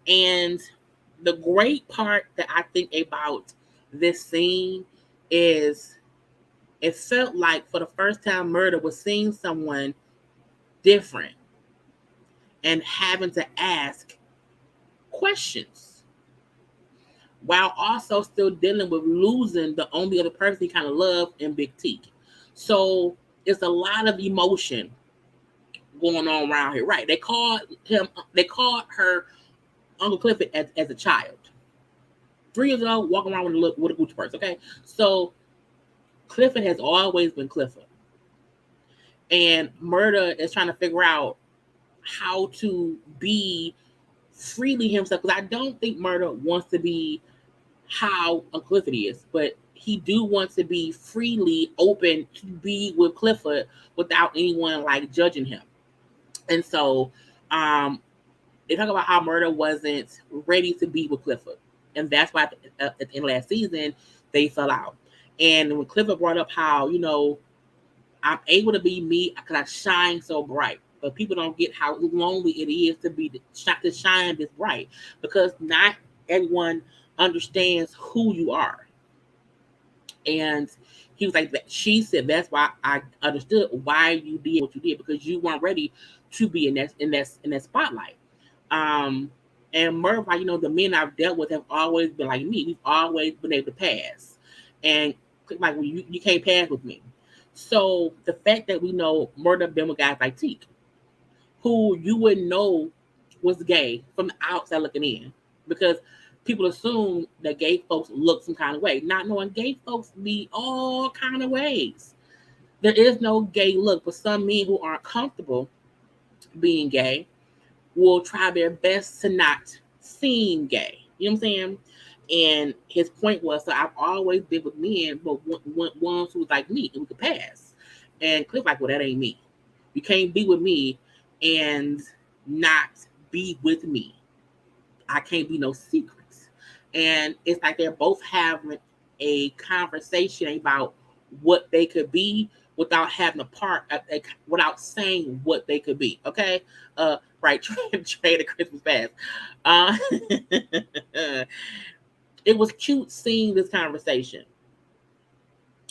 And the great part that I think about this scene is it felt like for the first time Murda was seeing someone different and having to ask questions while also still dealing with losing the only other person he kind of loved in Big T. So it's a lot of emotion going on around here. Right. They called her Uncle Clifford as a child. 3 years old, walking around with a Gucci purse. Okay. So Clifford has always been Clifford. And Murda is trying to figure out how to be freely himself. Because I don't think Murda wants to be how Uncle Clifford is. But he do want to be freely open to be with Clifford without anyone like judging him. And so they talk about how Murda wasn't ready to be with Clifford. And that's why at the end of last season, they fell out. And when Clifford brought up how, I'm able to be me because I shine so bright. But people don't get how lonely it is to shine this bright, because not everyone understands who you are. And he was like, she said, that's why I understood why you did what you did, because you weren't ready to be in that spotlight. And Murph, like, the men I've dealt with have always been like me. We've always been able to pass. And like, well, you can't pass with me. So the fact that we know Murda been with guys like Teak, who you wouldn't know was gay from the outside looking in, because people assume that gay folks look some kind of way, not knowing gay folks be all kind of ways. There is no gay look, but some men who aren't comfortable being gay will try their best to not seem gay. You know what I'm saying? And his point was, so I've always been with men, but ones who was like me, and we could pass. And Cliff like, well, that ain't me. You can't be with me and not be with me. I can't be no secrets. And it's like they're both having a conversation about what they could be without having a part, without saying what they could be. Okay, right? Trade the Christmas past. It was cute seeing this conversation.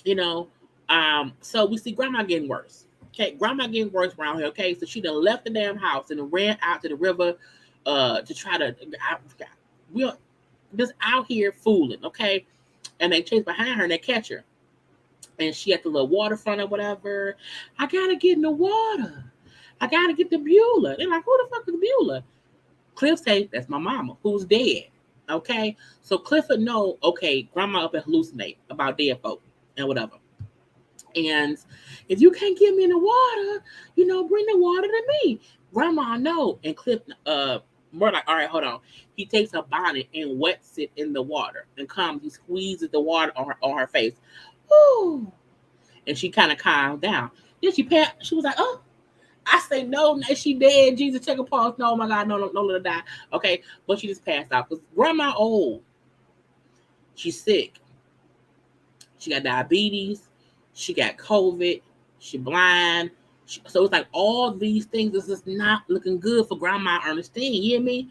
So we see Grandma getting worse. Okay, Grandma getting worse around here. Okay, so she done left the damn house and ran out to the river to try to. We're just out here fooling. Okay, and they chase behind her and they catch her. And she at the little waterfront or whatever. I gotta get in the water. I gotta get the Beulah. They're like, who the fuck is Beulah? Cliff say, that's my mama, who's dead. Okay, so Clifford know, okay, Grandma up and hallucinate about dead folk and whatever. And if you can't get me in the water, bring the water to me. Grandma know. And Cliff, more like, all right, hold on. He takes her bonnet and wets it in the water and comes. He squeezes the water on her face. Ooh. And she kind of calmed down. Then she was like, oh. I say, no, she dead. Jesus, take a pulse. No, my God, no, let her die. Okay, but she just passed out because Grandma old. She's sick. She got diabetes. She got COVID. She blind. So it's like all these things is just not looking good for Grandma Ernestine. You hear me?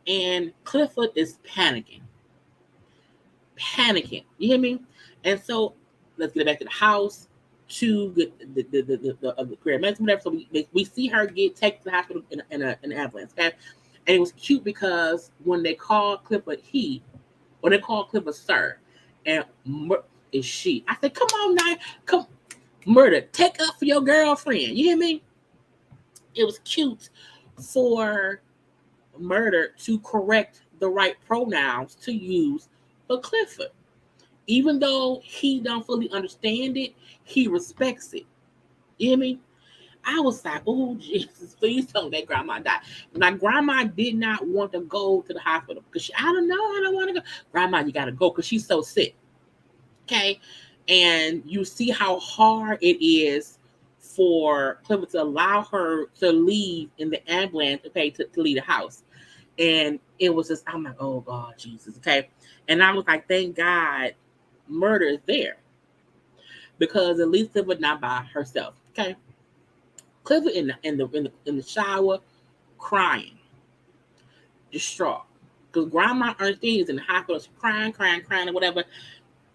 And Clifford is panicking. You hear me? And so let's get back to the house. To the career medicine, whatever. So we see her get taken to the hospital in an ambulance. Okay, and it was cute because when they called Clifford sir, and is she? I said, come on now, come, Murda, take up for your girlfriend. You hear me? It was cute for Murda to correct the right pronouns to use for Clifford. Even though he don't fully understand it, he respects it. You hear me? I was like, oh, Jesus, please don't let Grandma die. Now, Grandma did not want to go to the hospital because I don't want to go. Grandma, you got to go because she's so sick. Okay? And you see how hard it is for Clifford to allow her to leave in the ambulance, okay, to leave the house. And it was just, I'm like, oh, God, Jesus, okay? And I was like, thank God Murda is there, because at least Clifford not by herself. Okay, Clifford in the shower, crying, distraught, because Grandma Ernestine is in the hospital, she's crying, or whatever,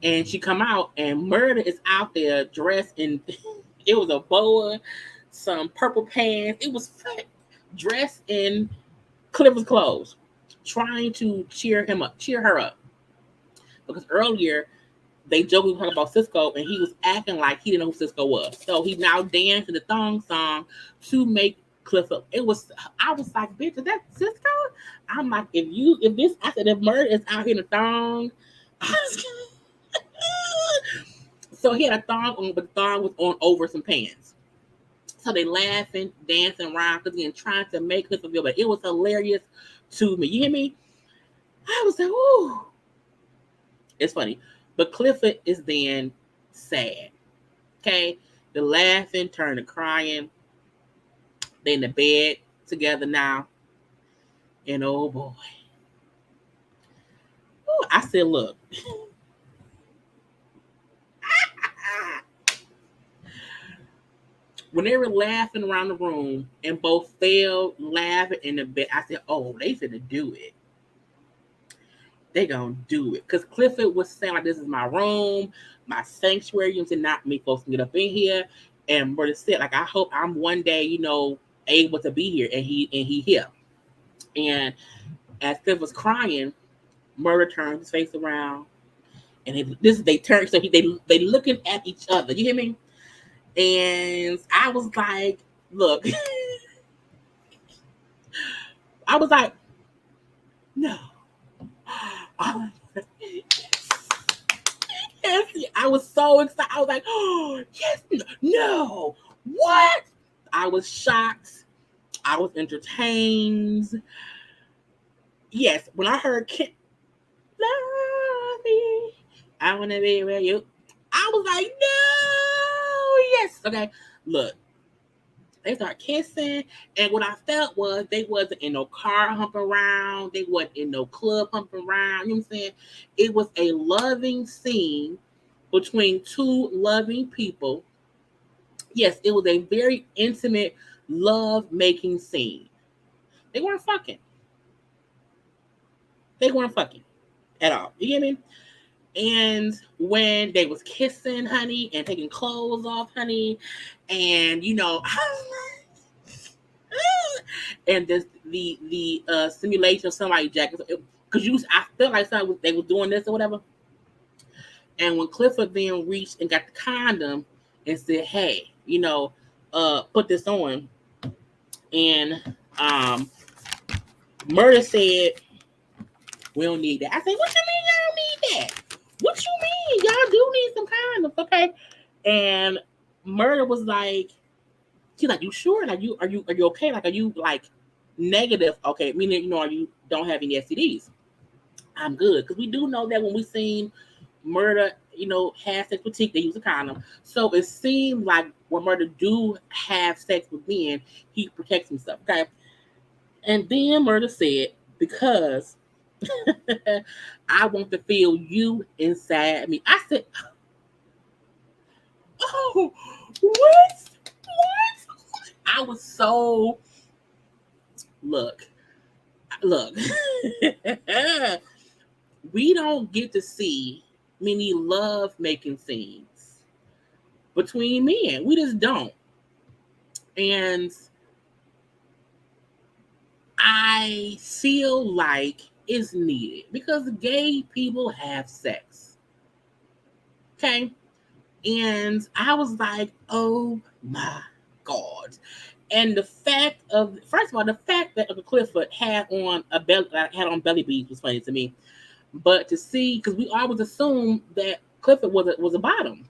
and she come out and Murda is out there dressed in it was a boa, some purple pants. It was dressed in Clifford's clothes, trying to cheer her up, because earlier they joked we were talking about Cisco, and he was acting like he didn't know who Cisco was. So he now danced to the thong song to make Clifford. I was like, bitch, is that Cisco? I'm like, if Murda is out here in a thong. So he had a thong on, but the thong was on over some pants. So they laughing, dancing around, because again, trying to make Clifford feel, but it was hilarious to me. You hear me? I was like, ooh. It's funny. But Clifford is then sad. Okay, the laughing turned to crying. They in the bed together now, and oh boy, ooh, I said, look. When they were laughing around the room and both fell laughing in the bed, I said, oh, they finna do it. They gonna do it. Because Clifford was saying, like, this is my room, my sanctuary. You said, not me folks can get up in here. And Murda said, like, I hope I'm one day, able to be here. And he here. And as Cliff was crying, Murda turned his face around. And they turned, so they looking at each other. You hear me? And I was like, look, I was like, no. Yes, I was so excited. I was like, oh, yes, no, what? I was shocked. I was entertained. Yes, when I heard Kit, love me, I want to be with you, I was like, no, yes. Okay, look, they start kissing, and what I felt was they wasn't in no car humping around. They wasn't in no club humping around. You know what I'm saying? It was a loving scene between two loving people. Yes, it was a very intimate love-making scene. They weren't fucking. They weren't fucking at all. You get me? And when they was kissing, honey, and taking clothes off, honey, and and the simulation of somebody jacking, because I felt like they was doing this or whatever. And when Clifford then reached and got the condom and said, "Hey, put this on," and Murda said, "We don't need that." I said, "What you mean y'all don't need that? What you mean y'all do need some condoms, okay?" And Murda was like, she's like, "You sure? Like, are you okay? Like, are you like negative? Okay, meaning are you don't have any STDs?" I'm good, because we do know that when we seen Murda, have sex with Teak, they use a condom. So it seemed like when Murda do have sex with men, he protects himself. Okay, and then Murda said, "Because I want to feel you inside me." I said, "Oh, what? What?" I was so look. We don't get to see many love making scenes between men. We just don't. And I feel like it's needed because gay people have sex. Okay. And I was like, oh my God. And the fact of, first of all, the fact that Clifford had on belly beads was funny to me. But to see, because we always assume that Clifford was a bottom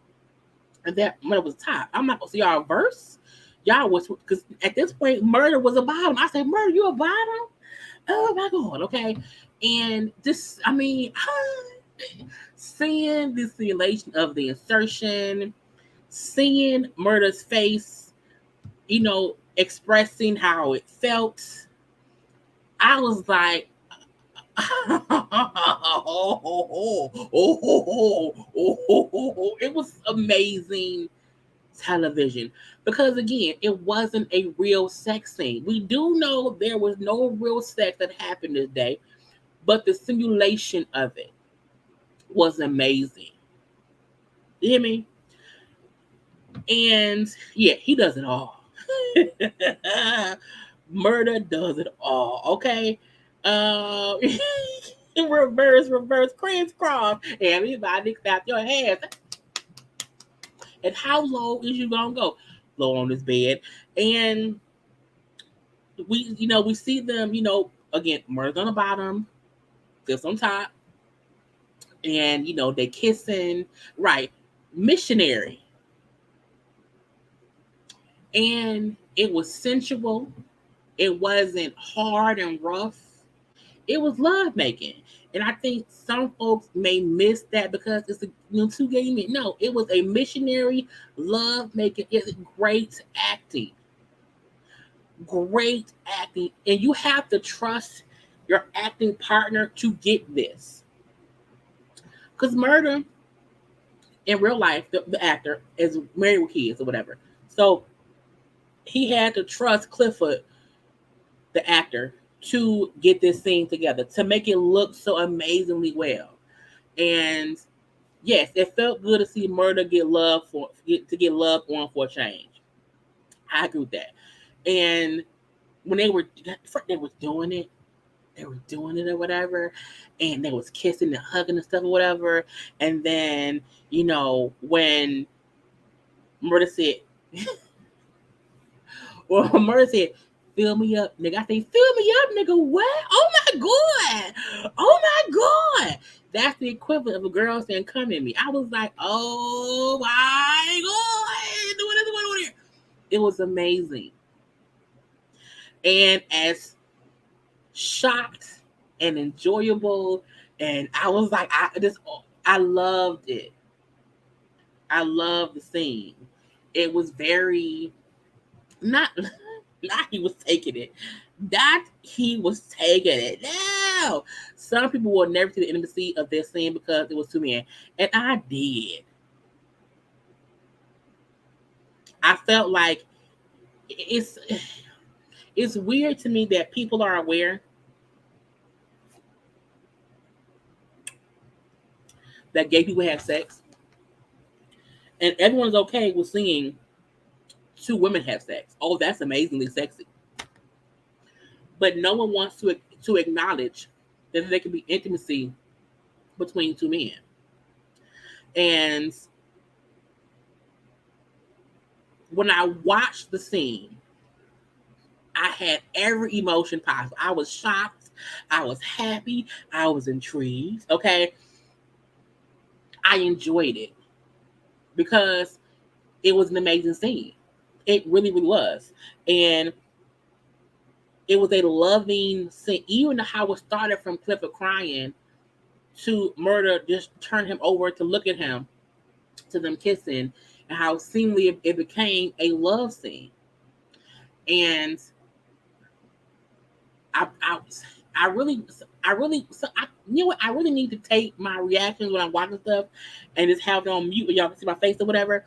and that Murda was top. I'm not gonna see y'all verse. Y'all was, because at this point Murda was a bottom. I said, Murda, you a bottom? Oh my God, okay. And this, I mean, seeing the simulation of the insertion, seeing Murda's face, expressing how it felt, I was like, it was amazing television, because again, it wasn't a real sex scene. We do know there was no real sex that happened this day, but the simulation of it was amazing. You hear me? And yeah, he does it all. Murda does it all. Okay. Uh, reverse, crisscross. Everybody clap your hands. And how low is you gonna go? Low on this bed. And we see them, again, Murda's on the bottom, Cliff's on top, and they kissing, right? Missionary. And it was sensual. It wasn't hard and rough. It was love making. And I think some folks may miss that because it's two gay men. No, it was a missionary love making. It's great acting. Great acting. And you have to trust your acting partner to get this. Because Murda, in real life, the actor is married with kids or whatever. So he had to trust Clifford, the actor, to get this scene together, to make it look so amazingly well. And yes, it felt good to see Murda get love on for a change. I agree with that. And when they were doing it, or whatever, and they was kissing and hugging and stuff or whatever. And then, when Murda said, well, Murda said, fill me up, nigga. I say, fill me up, nigga. What? Oh my God. Oh my God. That's the equivalent of a girl saying, come at me. I was like, oh my God. Doing this. It was amazing. And as shocked and enjoyable, and I was like, I loved it. I loved the scene. It was very not he was taking it. That he was taking it. No. Some people will never see the intimacy of this scene because it was two men. And I did. I felt like it's weird to me that people are aware that gay people have sex. And everyone's okay with seeing two women have sex. Oh, that's amazingly sexy. But no one wants to acknowledge that there can be intimacy between two men. And when I watched the scene, I had every emotion possible. I was shocked. I was happy. I was intrigued. Okay. I enjoyed it because it was an amazing scene. It really, really was. And it was a loving scene. Even how it started from Clifford crying to Murda just turn him over to look at him, to them kissing, and how seemingly it became a love scene. And I really, you know what? I really need to take my reactions when I'm watching stuff and just have it on mute, and y'all can see my face or whatever,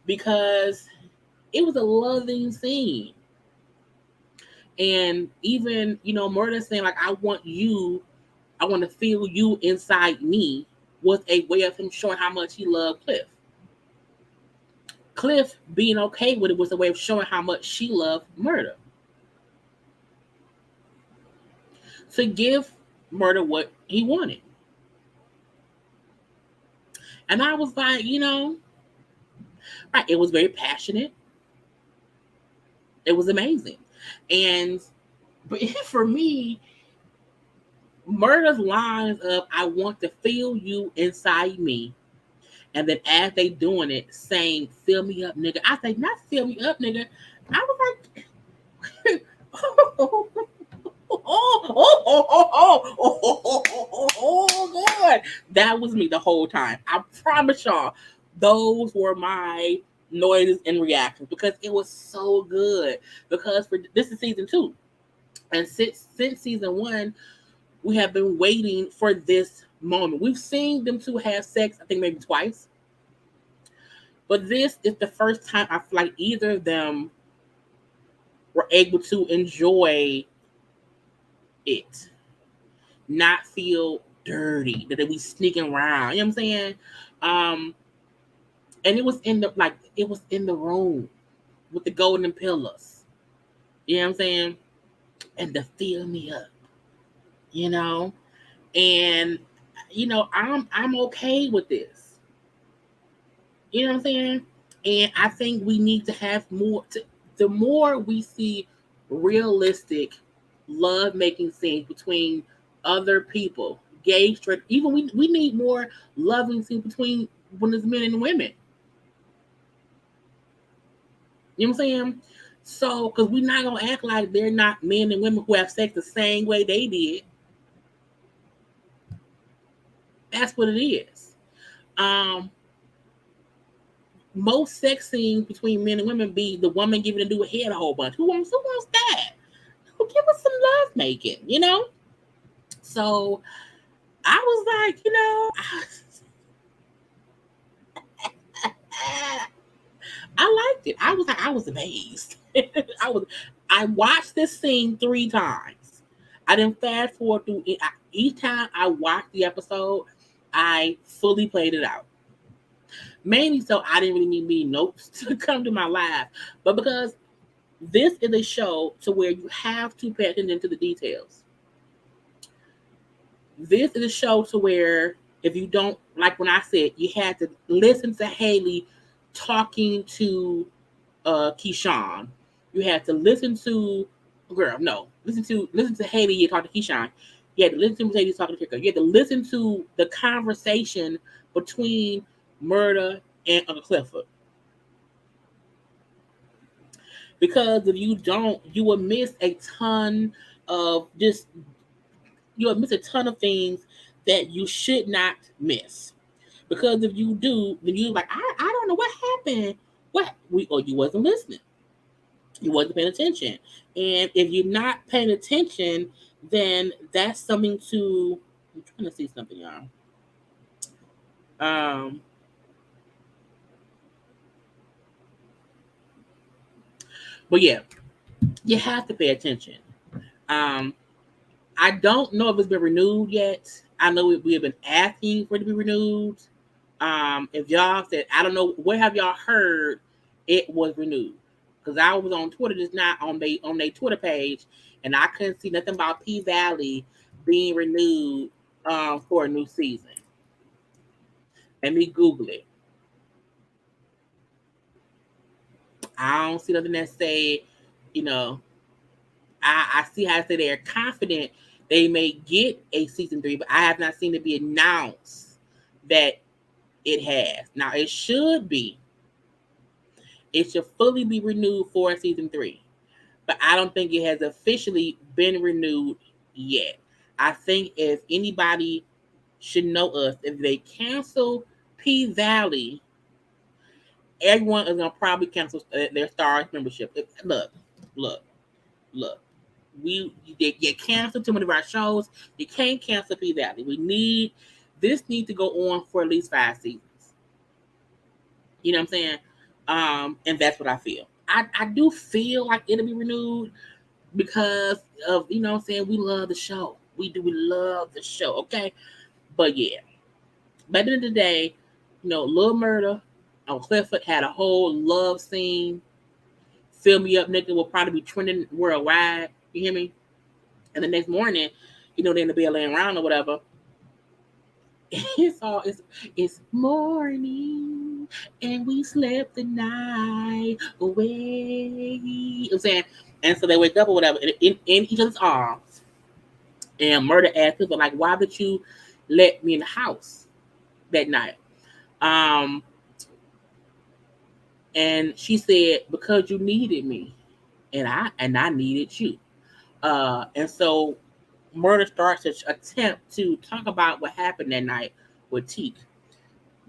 because it was a loving scene. And even, Murda saying like, I want to feel you inside me, was a way of him showing how much he loved Cliff. Cliff being okay with it was a way of showing how much she loved Murda. To give Murda what he wanted. And I was like, right, it was very passionate. It was amazing. But for me, Murda's lines of, I want to feel you inside me. And then as they doing it, saying, fill me up, nigga. I say, not fill me up, nigga. I was like, oh, God. That was me the whole time. I promise y'all, those were my noises and reactions because it was so good. Because this is season 2. And since season 1, we have been waiting for this moment. We've seen them two have sex, I think maybe twice. But this is the first time I feel like either of them were able to enjoy it, not feel dirty, that they be sneaking around. You know what I'm saying? And it was in the room with the golden pillars. You know what I'm saying? And to fill me up. And I'm okay with this. You know what I'm saying? And I think we need to have more. The more we see realistic love-making scenes between other people, gay, straight, even we need more loving scenes between when it's men and women. You know what I'm saying? So, because we're not gonna act like they're not men and women who have sex the same way they did. That's what it is. Um, most sex scenes between men and women be the woman giving the dude head a whole bunch. Who wants that? Who give us some love making, you know? So I was like, I liked it. I was amazed. I watched this scene 3 times. I didn't fast forward through it. Each time I watched the episode, I fully played it out. Mainly so I didn't really need many notes to come to my live, but because this is a show to where you have to pay attention to the details. This is a show to where if you don't, like when I said, you had to listen to Haley talking to Keyshawn. You had to listen to listen to Haley. You talk to Keyshawn. You had to listen to Haley talking to Kicker. You had to listen to the conversation between Murda and Uncle Clifford. Because if you don't, you will miss a ton of just you will miss a ton of things that you should not miss. Because if you do, then you're like, I don't know what happened. Or you wasn't listening. You wasn't paying attention. And if you're not paying attention, then that's something to I'm trying to see something, y'all. Um but yeah, you have to pay attention. Um I don't know if it's been renewed yet. I know we have been asking for it to be renewed. If y'all said, I don't know, where have y'all heard it was renewed? Because I was on Twitter just now on their Twitter page, and I couldn't see nothing about P Valley being renewed for a new season. Let me Google it. I don't see nothing that say, you know, I see how they say they're confident they may get a season 3, but I have not seen it be announced that it has. Now it should be. It should fully be renewed for season 3. But I don't think it has officially been renewed yet. I think if anybody should know us, if they cancel P Valley, everyone is gonna probably cancel their Stars membership. Look, look. You cancel too many of our shows. You can't cancel P Valley. This needs to go on for at least 5 seasons. You know what I'm saying? And that's what I feel. I do feel like it'll be renewed because of, you know what I'm saying, we love the show. We love the show, okay? But yeah. By the end of the day, Lil Murda on Clifford had a whole love scene. Fill Me Up Nigga will probably be trending worldwide. You hear me? And the next morning, they're in the bed laying around or whatever. It's morning and we slept the night away. You know what I'm saying? And so they wake up or whatever in each other's arms. And Murda asked her, like, why did you let me in the house that night? And she said, because you needed me and I needed you. And so Murda starts to attempt to talk about what happened that night with Teak.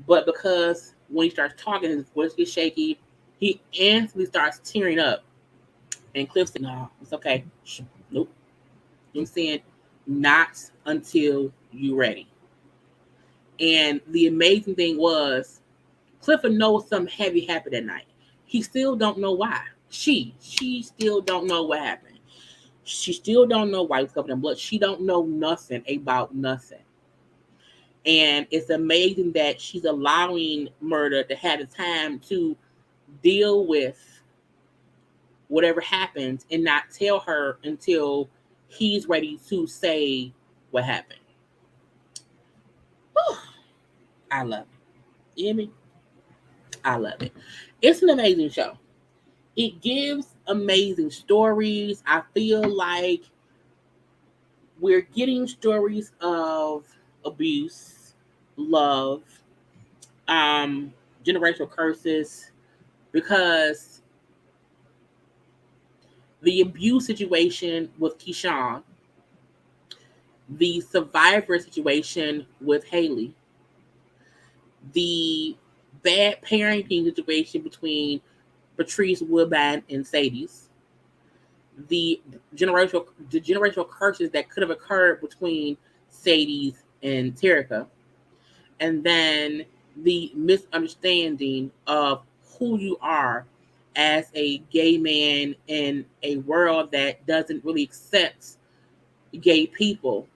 But because when he starts talking, his voice gets shaky, he instantly starts tearing up. And Cliff said, no, it's okay. Nope. You know what I'm saying? Not until you're ready. And the amazing thing was, Clifford knows something heavy happened that night. He still don't know why. She still don't know what happened. She still don't know why he was covered in blood. She don't know nothing about nothing. And it's amazing that she's allowing Murda to have the time to deal with whatever happens and not tell her until he's ready to say what happened. Whew. I love it. You hear me? I love it. It's an amazing show. It gives amazing stories. I feel like we're getting stories of abuse, love, generational curses, because the abuse situation with Keyshawn, the survivor situation with Haley, the bad parenting situation between Patrice Woodbine and Sadie's, the generational curses that could have occurred between Sadie's and Terica, and then the misunderstanding of who you are as a gay man in a world that doesn't really accept gay people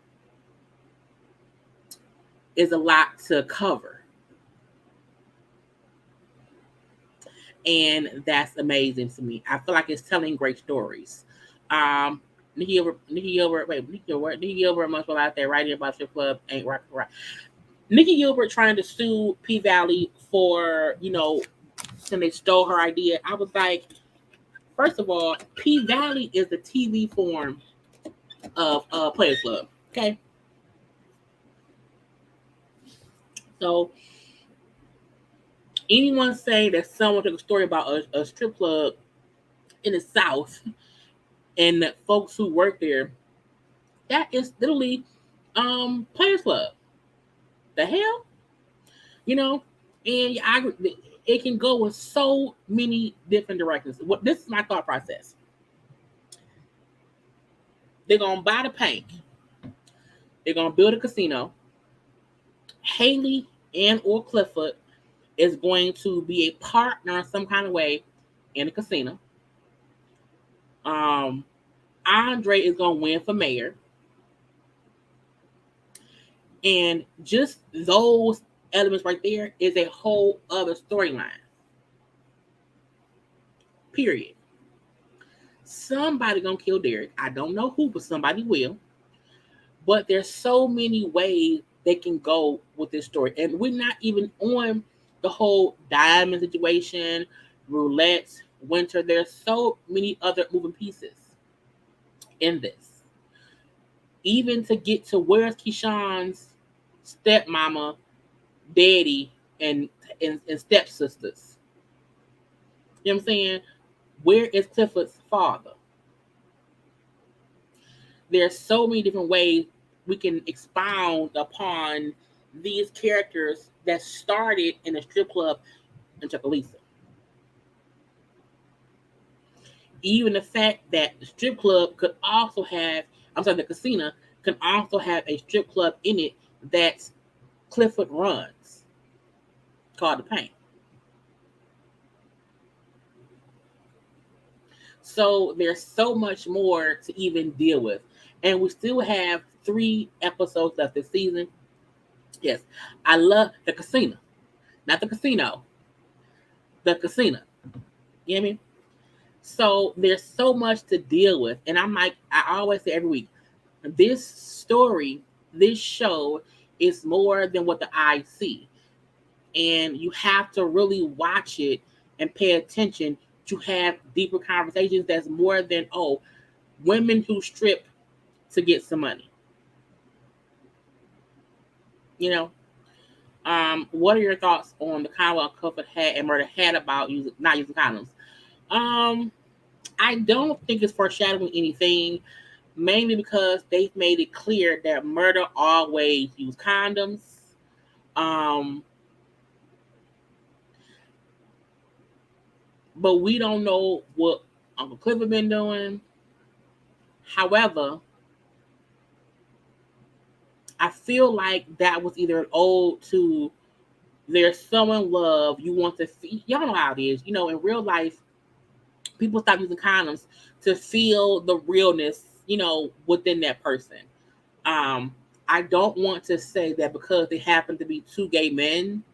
is a lot to cover. And that's amazing to me. I feel like it's telling great stories. Nikki Gilbert must go out there writing about your club ain't right. Nikki Gilbert trying to sue P Valley for, when they stole her idea. I was like, first of all, P Valley is the TV form of Players Club. Okay. So anyone say that someone took a story about a strip club in the South and that folks who work there, that is literally Players Club. The hell? And it can go in so many different directions. This is my thought process. They're gonna buy the paint. They're gonna build a casino. Haley and or Clifford is going to be a partner in some kind of way in the casino. Andre is gonna win for mayor. And just those elements right there is a whole other storyline. Period. Somebody gonna kill Derek. I don't know who, but somebody will. But there's so many ways they can go with this story. And we're not even on the whole diamond situation, roulette, winter. There's so many other moving pieces in this. Even to get to where's Keyshawn's stepmama, daddy, and stepsisters. You know what I'm saying? Where is Clifford's father? There's so many different ways we can expound upon these characters that started in a strip club in Chucalissa. Even the fact that the strip club could also have, the casino can also have a strip club in it that Clifford runs, called the Paint. So there's so much more to even deal with. And we still have 3 episodes left this season. Yes, I love the casino. Not the casino. The casino. You know what I mean? So there's so much to deal with. And I'm like, I always say every week, this story, this show is more than what the eye see. And you have to really watch it and pay attention to have deeper conversations that's more than, women who strip to get some money. What are your thoughts on the convo Clifford had and Murda had about not using condoms? I don't think it's foreshadowing anything, mainly because they've made it clear that Murda always use condoms. But we don't know what Uncle Clifford been doing. However, I feel like that was either an ode to there's someone love you want to see. Y'all know how it is. In real life, people stop using condoms to feel the realness, within that person. I don't want to say that because they happen to be 2 gay men,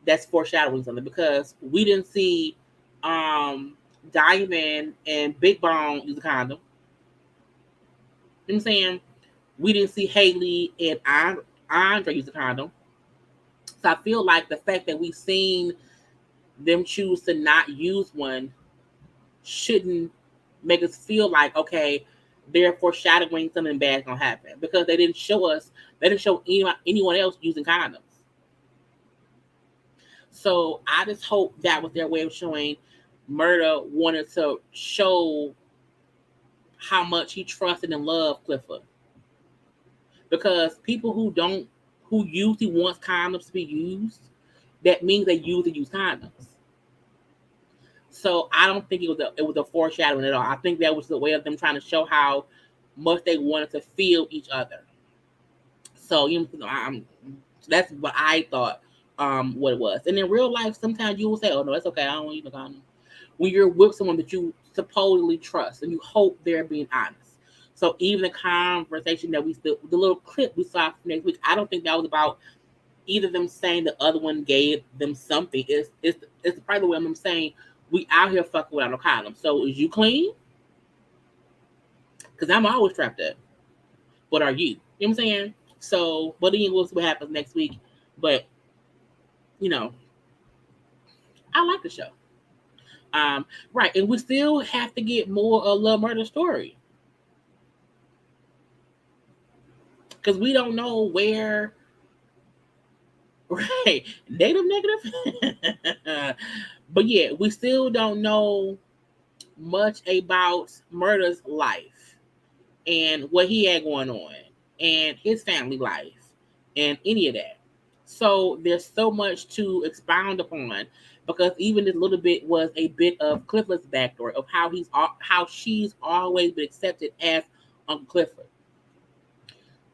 that's foreshadowing something, because we didn't see Diamond and Big Bone use a condom. You know what I'm saying? We didn't see Haley and Andre use a condom. So I feel like the fact that we've seen them choose to not use one shouldn't make us feel like, okay, they're foreshadowing something bad gonna happen, because they didn't show anyone else using condoms. So I just hope that was their way of showing Murda wanted to show how much he trusted and loved Clifford. Because people who usually wants condoms to be used, that means they usually use condoms. So I don't think it was a foreshadowing at all. I think that was the way of them trying to show how much they wanted to feel each other. So that's what I thought what it was. And in real life, sometimes you will say, "Oh no, that's okay. I don't want you to condom." When you're with someone that you supposedly trust and you hope they're being honest. So even the conversation that the little clip we saw from next week, I don't think that was about either them saying the other one gave them something. It's probably the way I'm saying we out here fucking without no condom. So is you clean? Because I'm always trapped up. But are you? You know what I'm saying? So, but then we'll see what happens next week. But I like the show. Right, and we still have to get more of the Murda story because we don't know where. Right, negative. But yeah, we still don't know much about Murda's life and what he had going on and his family life and any of that. So there's so much to expound upon because even this little bit was a bit of Clifford's backstory of how she's always been accepted as Uncle Clifford.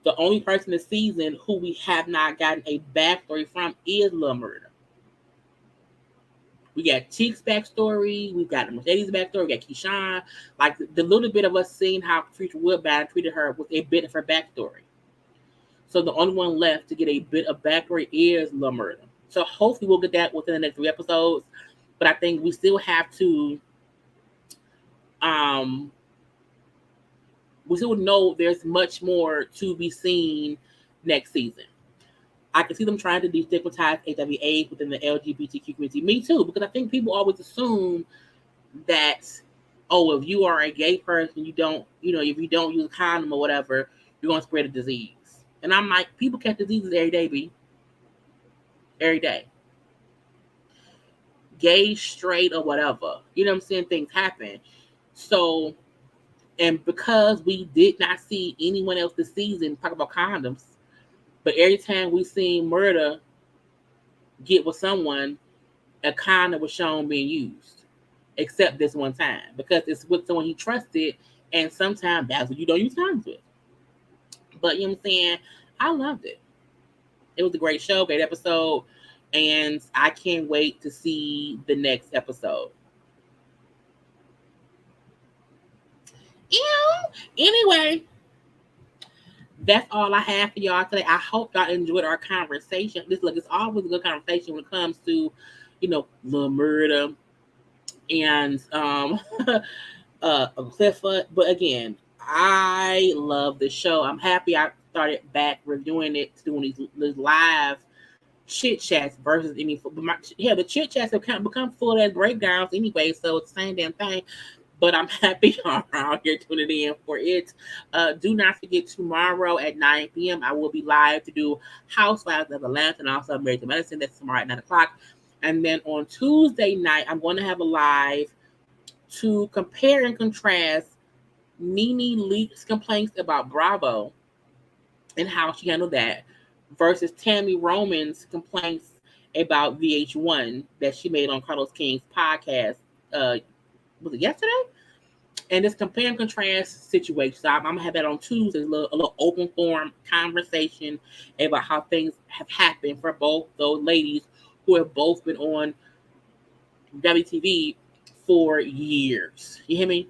The only person this season who we have not gotten a backstory from is Lil Murda. We got Cheek's backstory. We've got Mercedes' backstory. We got Keyshawn. Like the little bit of us seeing how Patricia Woodbine treated her was a bit of her backstory. So the only one left to get a bit of backstory is Lil Murda. So hopefully we'll get that within the next 3 episodes. But I think we still have to we still know there's much more to be seen next season. I can see them trying to destigmatize HIV/AIDS within the LGBTQ community. Me too, because I think people always assume that, oh, if you are a gay person, if you don't use a condom or whatever, you're going to spread a disease. And I'm like, people catch diseases every day, B. Every day. Gay, straight, or whatever. You know what I'm saying? Things happen. So, and because we did not see anyone else this season talk about condoms, but every time we seen Murda get with someone, a condom was shown being used. Except this one time. Because it's with someone he trusted, and sometimes that's what you don't use condoms with. But you know what I'm saying? I loved it. It was a great show, great episode, and I can't wait to see the next episode. Anyway, that's all I have for y'all today. I hope y'all enjoyed our conversation. It's always a good conversation when it comes to, Lil Murda and Clifford. But again, I love the show. I'm happy I started back reviewing it, doing these live chit chats versus any. The chit chats have kind of become full as breakdowns anyway, so it's the same damn thing. But I'm happy y'all are out here tuning in for it. Do not forget tomorrow at 9 p.m. I will be live to do Housewives of Atlanta and also Married to Medicine. That's tomorrow at 9 o'clock. And then on Tuesday night, I'm going to have a live to compare and contrast Nene Leakes' complaints about Bravo and how she handled that versus Tammy Roman's complaints about VH1 that she made on Carlos King's podcast. Was it yesterday? And this compare and contrast situation. So I'm gonna have that on Tuesday, a little open forum conversation about how things have happened for both those ladies who have both been on WTV for years. You hear me?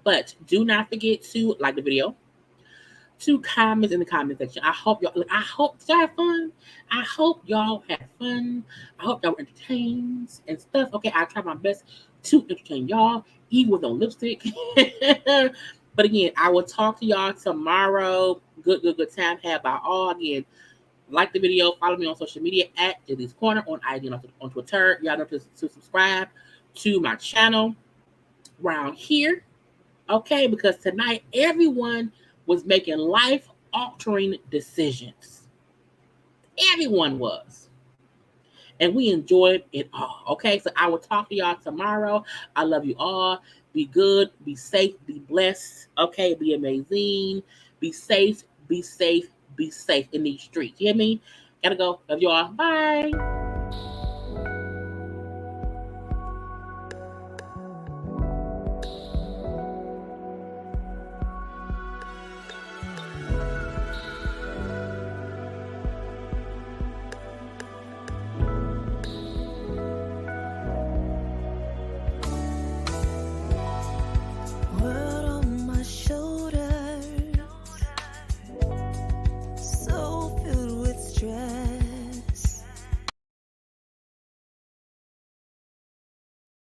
But do not forget to like the video, to comment in the comment section. I hope y'all have fun. I hope y'all had fun. I hope y'all were entertained and stuff. Okay, I try my best to entertain y'all, even with no lipstick. But again, I will talk to y'all tomorrow. Good time had by all. Again, like the video, follow me on social media at JayLeesCorner on IG and on Twitter. Y'all know to subscribe to my channel around here. Okay, because tonight everyone was making life-altering decisions. Everyone was. And we enjoyed it all. Okay, so I will talk to y'all tomorrow. I love you all. Be good, be safe, be blessed. Okay, be amazing. Be safe, be safe, be safe in these streets. You hear me? Gotta go. Love y'all. Bye.